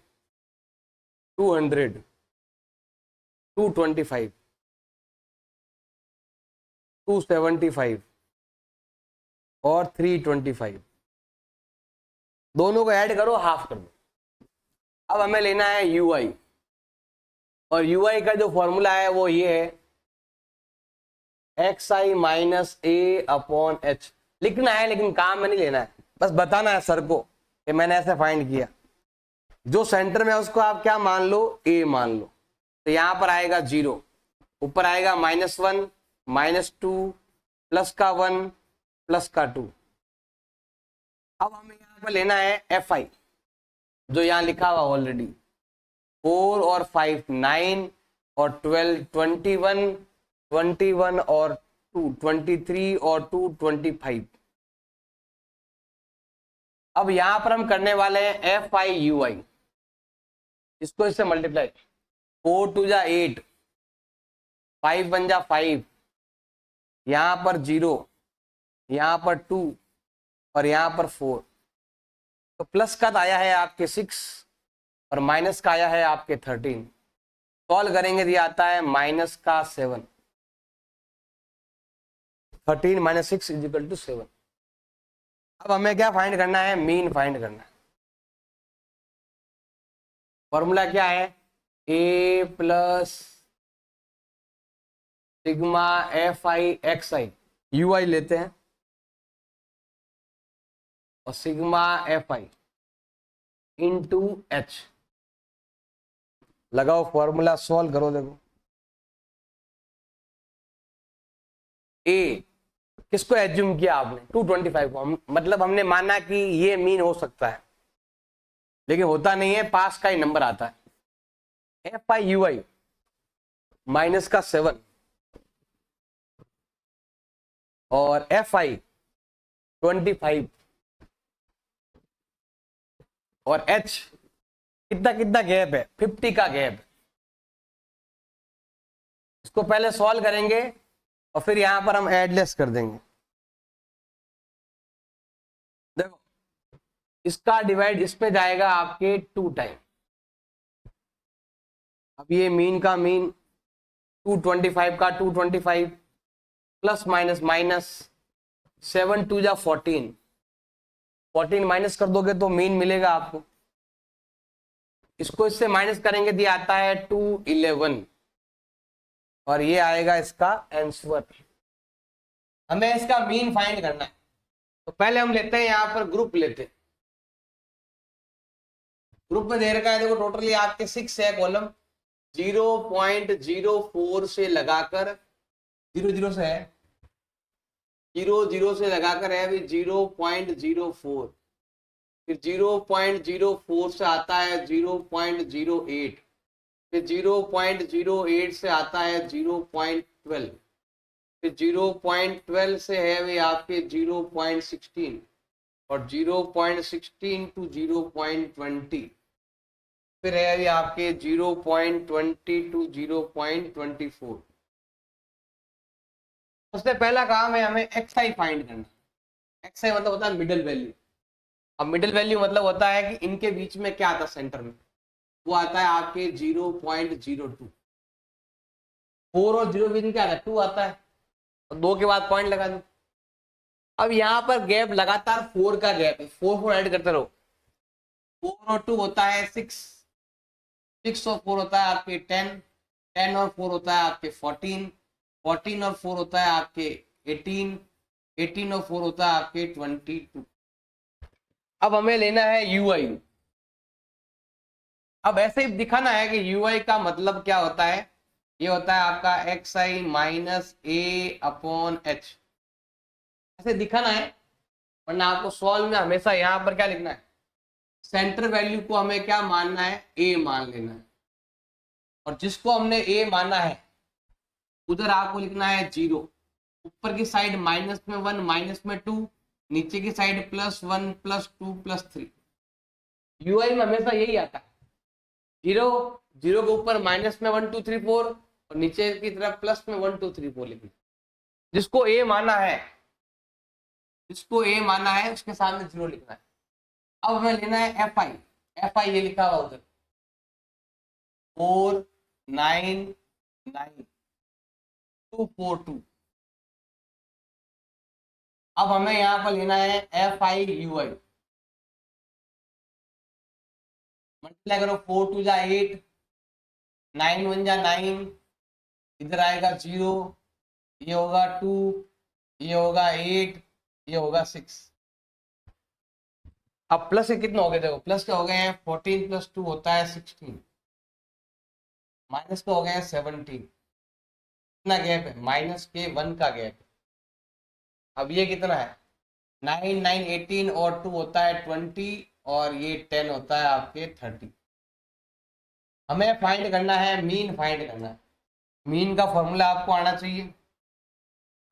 200, 225, 275 और 325, दोनों को ऐड करो, हाफ कर दो। अब हमें लेना है यू आई, और यू आई का जो फॉर्मूला है वो ये है एक्स आई माइनस ए अपॉन एच। लिखना है लेकिन काम में नहीं लेना है, बस बताना है सर को कि मैंने ऐसे फाइंड किया। जो सेंटर में है उसको आप क्या मान लो, ए मान लो। तो यहां पर आएगा 0, ऊपर आएगा -1, -2, प्लस का 1, प्लस का 2। अब हमें यहां पर लेना है एफ आई, जो यहां लिखा हुआ ऑलरेडी, 4 और 5 9 और 12 21, 21 और 2 23 और 2 25। अब यहां पर हम करने वाले हैं एफ आई यू आई, इसको इससे मल्टीप्लाई, 4 2 जा 8, 5 1 जा 5, यहां पर 0, यहां पर 2 और यहां पर 4। तो प्लस का आया है आपके 6 और माइनस का आया है आपके 13। सॉल्व करेंगे तो आता है माइनस का 7, 13 - 6 = 7। अब हमें क्या फाइंड करना है, मीन फाइंड करना है। फॉर्मूला क्या है, a plus sigma f i x i, u i लेते हैं और sigma f i into h. लगाओ फॉर्मूला, सॉल्व करो। देखो ए किसको एज्यूम किया आपने, 225 को, मतलब हमने माना कि ये मीन हो सकता है, लेकिन होता नहीं है, पास का ही नंबर आता है। F i u I minus का 7 और एफ आई 25 और एच कितना कितना गैप है, 50 का गैप है। इसको पहले सॉल्व करेंगे और फिर यहां पर हम एडलेस कर देंगे। देखो इसका डिवाइड इस पे जाएगा आपके 2 टाइम। अब ये मीन का मीन 225 का 225 प्लस माइनस माइनस 7 2 जा 14, 14 माइनस कर दोगे तो मीन मिलेगा आपको। इसको इससे माइनस करेंगे तो आता है 211 और ये आएगा इसका आंसर। हमें इसका मीन फाइंड करना है। तो पहले हम लेते हैं यहां पर ग्रुप लेते हैं। ग्रुप में दे रखा है, देखो टोटली आपके 6 है कॉलम। 0.04 से लगाकर 00 से है, 00 से लगाकर है अभी 0.04, फिर 0.04 से आता है 0.08, फिर 0.08 से आता है 0.12, फिर 0.12 से है वे आपके 0.16, और 0.16 टू 0.20, फिर है अभी आपके 0.20 टू 0.24। सबसे पहला काम है हमें xi फाइंड करना। xi मतलब होता है मिडिल वैल्यू। अब मिडिल वैल्यू मतलब होता है कि इनके बीच में क्या आता है सेंटर में, वो आता है आपके 0.02। 4 और 0 बीच में क्या आता है 2 आता है, और 2 के बाद पॉइंट लगा दो। अब यहाँ पर गैप लगातार 4 का गैप है, 4 ऐड करते रहो। 4 और 2 होता है 6, 6 और 4 होता है आपके 10, 10 और 4 होता है आपके 14, 14 और 4 होता है आपके 18, 18 और 4 होता है आपके 22। अब हमें लेना है ui। अब ऐसे ही दिखाना है कि ui का मतलब क्या होता है, ये होता है आपका xi minus a upon h, ऐसे दिखाना है। वरना आपको सॉल्व में हमेशा यहाँ पर क्या लिखना है, सेंटर वैल्यू को हमें क्या मानना है, a मान लेना है, और जिसको हमने a माना है उधर आपको लिखना है 0। ऊपर की साइड माइनस में 1 माइनस में 2, नीचे की साइड +1 +2 +3। यूआई में हमेशा यही आता है, 0, 0 के ऊपर माइनस में 1 2 3 4, और नीचे की तरफ प्लस में 1 2 3 4 लिखना। जिसको a माना है, जिसको a माना है उसके सामने 0 लिखना है। अब हमें लेना है fi। fi ये लिखा हुआ उधर 4 9 9 2 4 2। अब हमें यहाँ पर लेना है fi ui। मल्टीप्लाई करो, 4 2 जा 8, 9 1 जा 9, इधर आएगा 0, ये होगा 2, ये होगा 8, ये होगा 6। अब प्लस से कितना हो गया, देखो प्लस के हो गए हैं 14 + 2 होता है 16, माइनस के हो गए हैं 17। कितना गैप है, माइनस के 1 का गैप है। अब ये कितना है 9 9 18 और 2 होता है 20, और ये 10 होता है आपके 30। हमें फाइंड करना है, मीन फाइंड करना है। मीन का फॉर्मूला आपको आना चाहिए।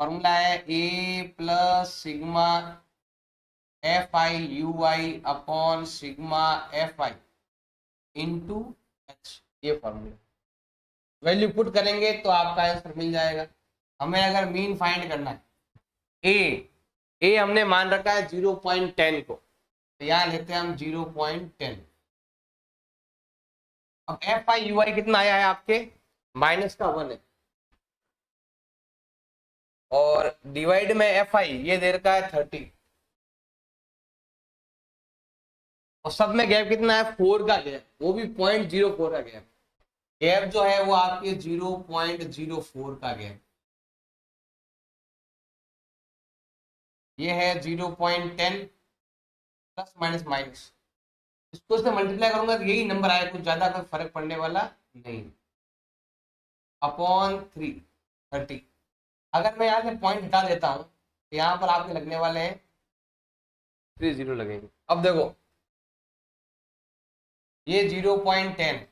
फॉर्मूला है a plus sigma fi ui upon sigma fi into h, ये फॉर्मूला। वैल्यू पुट करेंगे तो आपका आंसर मिल जाएगा। हमें अगर मीन फाइंड करना है, ए हमने मान रखा है 0.10 को, तो यहाँ लेते हैं हम 0.10। अब fi ui कितना आया है आपके, माइनस का 1 है, और डिवाइड में fi ये दे रखा है 30, और सब में गैप कितना है 4 का गैप, वो भी 0.04 का गैप। गैप जो है वो आपके 0.04 का गैप, ये है 0.10 प्लस माइनस माइनस। इसको से मल्टीप्लाई करूंगा तो यही नंबर आएगा, कुछ ज्यादा कोई फर्क पड़ने वाला नहीं। अपॉन 3 30। अगर मैं यहाँ से पॉइंट हटा देता हूँ तो यहाँ पर आपके लगने वाले हैं 3 0 लगेंगे। अब देखो ये 0.10,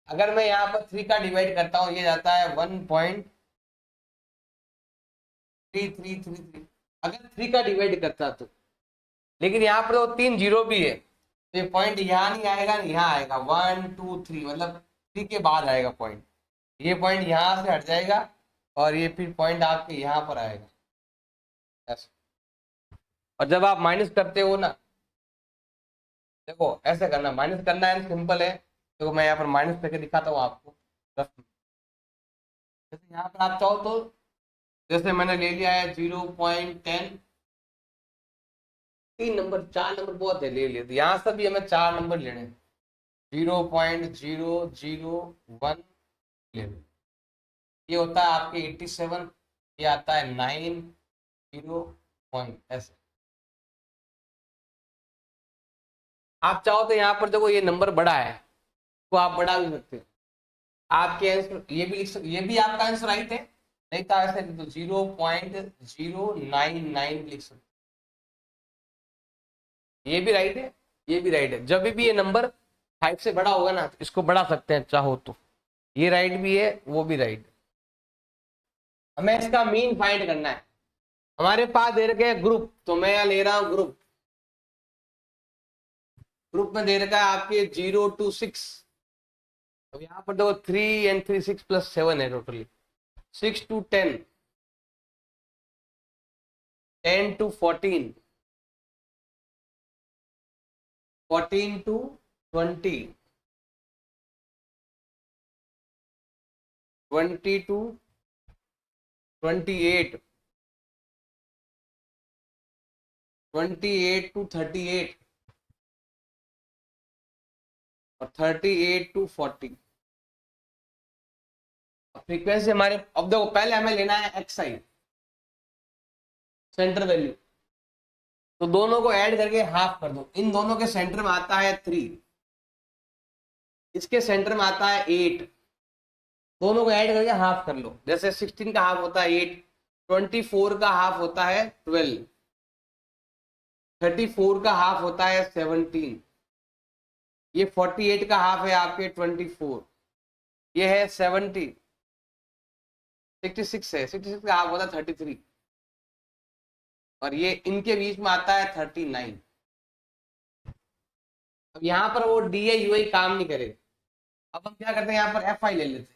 अगर मैं यहाँ पर 3 का डिवाइड करता हूँ ये जाता है 1.3333। अगर 3 का डिवाइड करता तो, लेकिन यहाँ पर तो 3 0 भी है, तो ये पॉइंट यहाँ नहीं आएगा, यहाँ आएगा 1 2 3, मतलब 3 के बाद आएगा पॉइंट। ये पॉइंट यहाँ से हट जाएगा, और ये फिर पॉइंट आपके यहाँ पर आएगा ऐसे। और जब आप माइनस करते हो ना, देखो ऐसे करना, माइनस करना है सिंपल है। देखो मैं यहाँ पर माइनस करके दिखाता हूँ आपको। जैसे यहाँ पर आप चाहो तो, जैसे मैंने ले लिया है 0.10, 3 नंबर 4 नंबर बहुत है, ले लिए यहाँ से भी हमें 4 नंबर लेने हैं। 0.001 ले लो, ये होता है आपके 87, ये आता है 9 0 पॉइंट ऐसे। आप चाहो तो यहाँ पर देखो ये नंबर बड़ा है तो आप बढ़ा भी सकते हो। आपके आंसर ये भी लिख सकते, ये भी आपका आंसर राइट है, नहीं तो ऐसे तो 0.099 लिख सकते, ये भी राइट है, ये भी राइट है। जब भी ये नंबर 5 से बड़ा होगा ना तो इसको बढ़ा सकते हैं चाहो तो, ये राइट भी है वो भी राइट है। हमें इसका मीन फाइंड करना है। हमारे पास दे रखे हैं ग्रुप, तो मैं यहाँ ले रहा हूं ग्रुप। ग्रुप में दे रखा है आपके 0 to 6। अब यहाँ पर देखो 3 and 3 6 + 7 है totally, 6 to 10, 10 to 14, 14 to 20, 20 to 28, 28 to 38 और 38 to 40। फ्रीक्वेंसी हमारे, अब देखो पहले हमें लेना है XI सेंटर वैल्यू, तो दोनों को ऐड करके हाफ कर दो। इन दोनों के सेंटर में आता है 3, इसके सेंटर में आता है 8, दोनों को ऐड करके हाफ कर लो। जैसे 16 का हाफ होता है 8, 24 का हाफ होता है 12, 34 का हाफ होता है 17, ये 48 का हाफ है आपके 24, ये है 70, 66 है, 66 का हाफ होता है 33, और ये इनके बीच में आता है 39। अब यहाँ पर वो डी आई यू आई काम नहीं करेगा। अब हम क्या करते हैं, यहाँ पर एफ आई ले लेते हैं।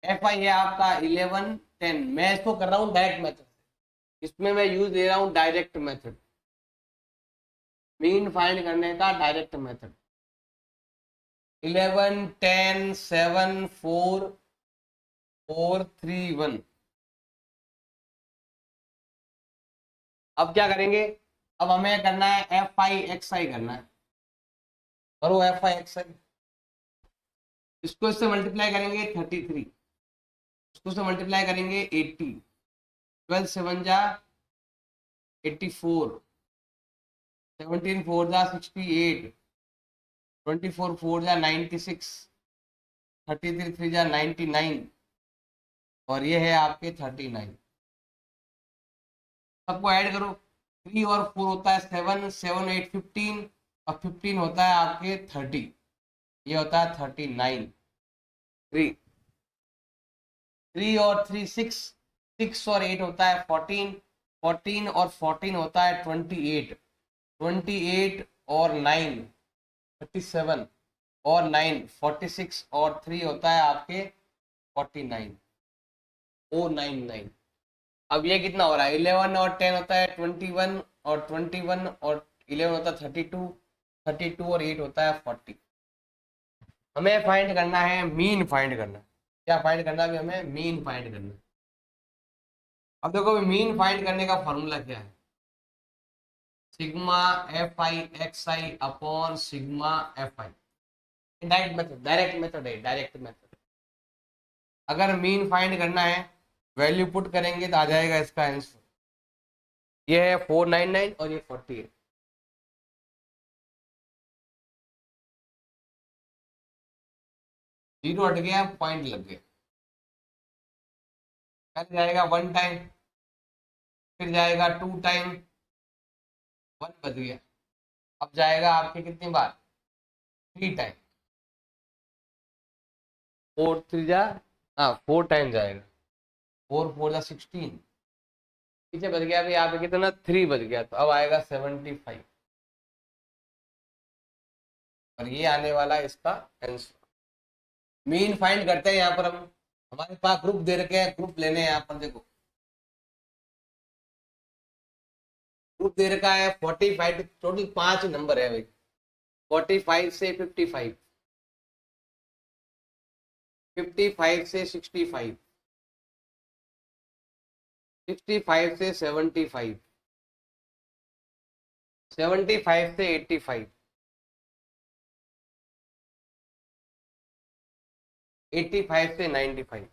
एफ आई है आपका 11 10। मैं इसको कर रहा हूँ डायरेक्ट मेथड, इसमें मैं यूज ले रहा हूँ डायरेक्ट मेथड, मीन फाइंड करने का डायरेक्ट मेथड। 11 10 7 4 4 3 1। अब क्या करेंगे, अब हमें करना है एफ आई एक्स आई करना है। करो एफ आई एक्स आई, इसको इससे मल्टीप्लाई करेंगे 33, इसको से मल्टीप्लाई करेंगे 80, 12 7 जा 84, 17 4 जा 68, 24 4 जा 96, 33 3 जा 99, और ये है आपके 39। सबको ऐड करो, 3 और 4 होता है 7, 7 8 15, और 15 होता है आपके 30, ये होता है 39। 3 और 3 6, 6 और 8 होता है 14, 14 और 14 होता है 28, 28 और 9 37, और 9 46, और 3 होता है आपके 49, 099। अब ये कितना हो रहा है, 11 और 10 होता है 21, और 21 और 11 होता है 32, 32 और 8 होता है 40। हमें फाइंड करना है, मीन फाइंड करना है। क्या फाइंड करना है अभी हमें, मीन फाइंड करना है। अब देखो मीन फाइंड करने का फॉर्मूला क्या है, sigma f i x I upon sigma f I. Direct method, direct method है, डायरेक्ट मेथड। अगर मीन फाइंड करना है, वैल्यू पुट करेंगे तो आ जाएगा इसका आंसर, ये है 499 और ये 48। जीरो हट गया, पॉइंट लग गया, पहले जाएगा 1 टाइम, फिर जाएगा 2 टाइम, 1 बच गया। अब जाएगा आपके कितनी बार, 3 टाइम, 4 3 जा, हाँ 4 टाइम जाएगा, 4 4 जा 16, पीछे बच गया अभी यहाँ पे कितना, 3 बच गया, तो अब आएगा 75, और ये आने वाला है इसका आंसर। मीन फाइंड करते हैं यहाँ पर हम, हमारे पास ग्रुप दे रखे हैं, ग्रुप लेने हैं यहाँ पर। देखो ग्रुप दे रखा है 45, टोटल 5 नंबर है भाई, 45 से 55, 55 से 65, 65 से 75, 75 से 85, 85 से 95।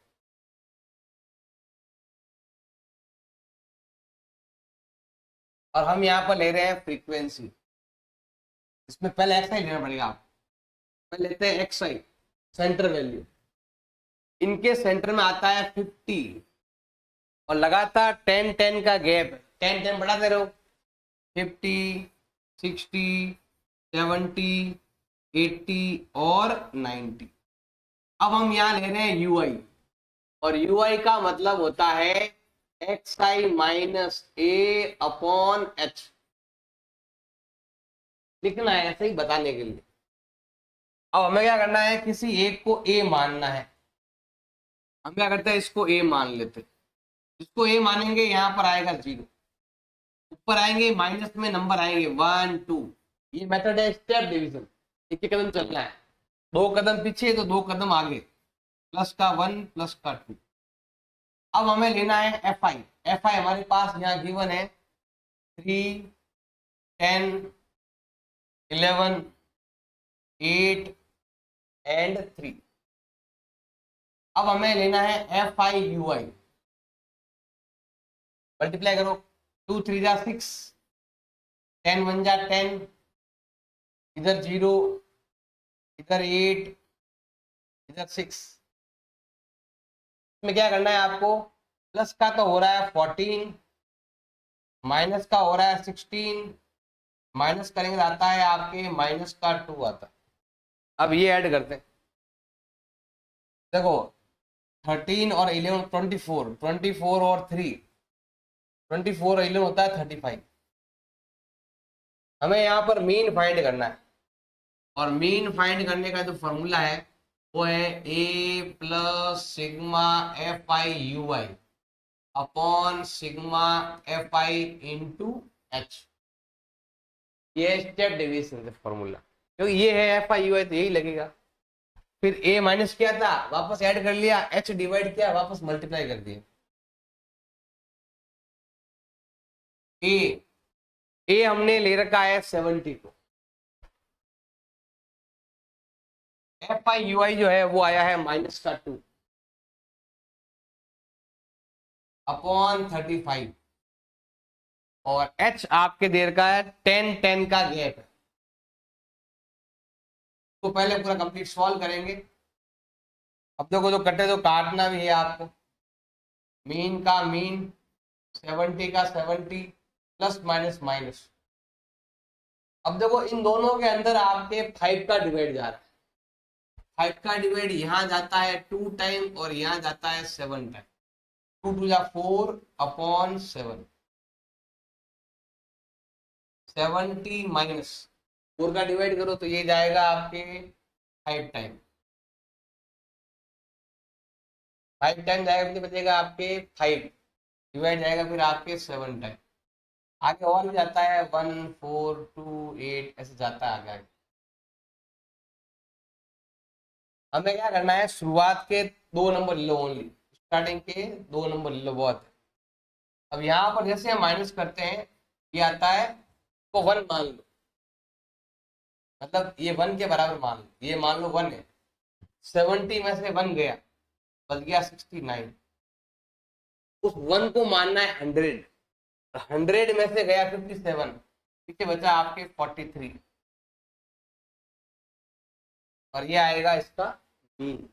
और हम यहाँ पर ले रहे हैं फ्रीक्वेंसी, इसमें पहले एक्स आई लेना पड़ेगा आपको। पहले लेते हैं एक्स आई सेंटर वैल्यू, इनके सेंटर में आता है 50 और लगातार 10-10 का गैप है, 10-10 बढ़ाते रहो, 50, 60, 70, 80 और 90। अब हम यहाँ ले रहे हैं ui, और ui का मतलब होता है एक्स आई माइनस ए अपॉन एच। लिखना है ऐसे ही बताने के लिए। अब हमें क्या करना है, किसी एक को ए मानना है। हम क्या करते हैं, इसको ए मान लेते हैं। इसको ए मानेंगे, यहाँ पर आएगा 0, ऊपर आएंगे माइनस में नंबर आएंगे 1 2। ये मेथड है स्टेप डिवीजन, एक एक कदम चलना है, 2 कदम पीछे तो 2 कदम आगे, प्लस का 1 प्लस का 2। अब हमें लेना है एफ आई। एफ आई हमारे पास यहाँ गिवन है 3, 10, 11, 8 एंड 3। अब हमें लेना है F i u I. Multiply करो, 2 3 जा 6, 10 1 जा 10, इधर 0, इधर 8, इधर 6। में क्या करना है आपको, प्लस का तो हो रहा है 14, माइनस का हो रहा है 16, माइनस करेंगे तो आता है आपके माइनस का 2 आता है। अब ये ऐड करते हैं, देखो 13 और 11 24, 24 और 3, 24 और 11 होता है 35। हमें यहाँ पर मीन फाइंड करना है, और मीन फाइंड करने का जो फॉर्मूला है वो है a plus sigma f i u i upon sigma f i into h. ये स्टेप डिवीजन का फॉर्मूला, क्योंकि ये है एफ आई यू आई तो यही लगेगा। फिर ए माइनस किया था, वापस ऐड कर लिया, एच डिवाइड किया, वापस मल्टीप्लाई कर दिया। ए हमने ले रखा है 70 को, एफ आई यू आई जो है वो आया है माइनस का 2 अपॉन 35, और एच आपके देर का है 10-10 का गैप है। तो पहले पूरा कंप्लीट सॉल्व करेंगे। अब देखो जो कटे तो काटना भी है आपको, मीन का मीन, 70 का 70, प्लस माइनस माइनस। अब देखो इन दोनों के अंदर आपके 5 का डिवाइड जा रहा है, 5 का डिवाइड यहाँ जाता है 2 टाइम और यहाँ जाता है 7 टाइम, 2 2 जा 4 अपॉन 7, 70 माइनस 4 का डिवाइड करो तो ये जाएगा आपके 5 टाइम, 5 टाइम जाएगा तो बचेगा आपके 5, डिवाइड जाएगा फिर आपके 7 टाइम, आगे और भी जाता है 1 4 2 8 ऐसे जाता है आगे। हमें क्या करना है, शुरुआत के 2 नंबर ले लो, ओनली स्टार्टिंग के 2 नंबर ले लो, बहुत है। अब यहाँ पर जैसे हम माइनस करते हैं ये आता है तो 1 मान लो, मतलब ये 1 के बराबर मान लो, ये मान लो 1 है, 70 में से 1 गया, बच गया 69। उस 1 को मानना है 100, 100 में से गया 57, पीछे बचा आपके 43, और ये आएगा इसका मीन।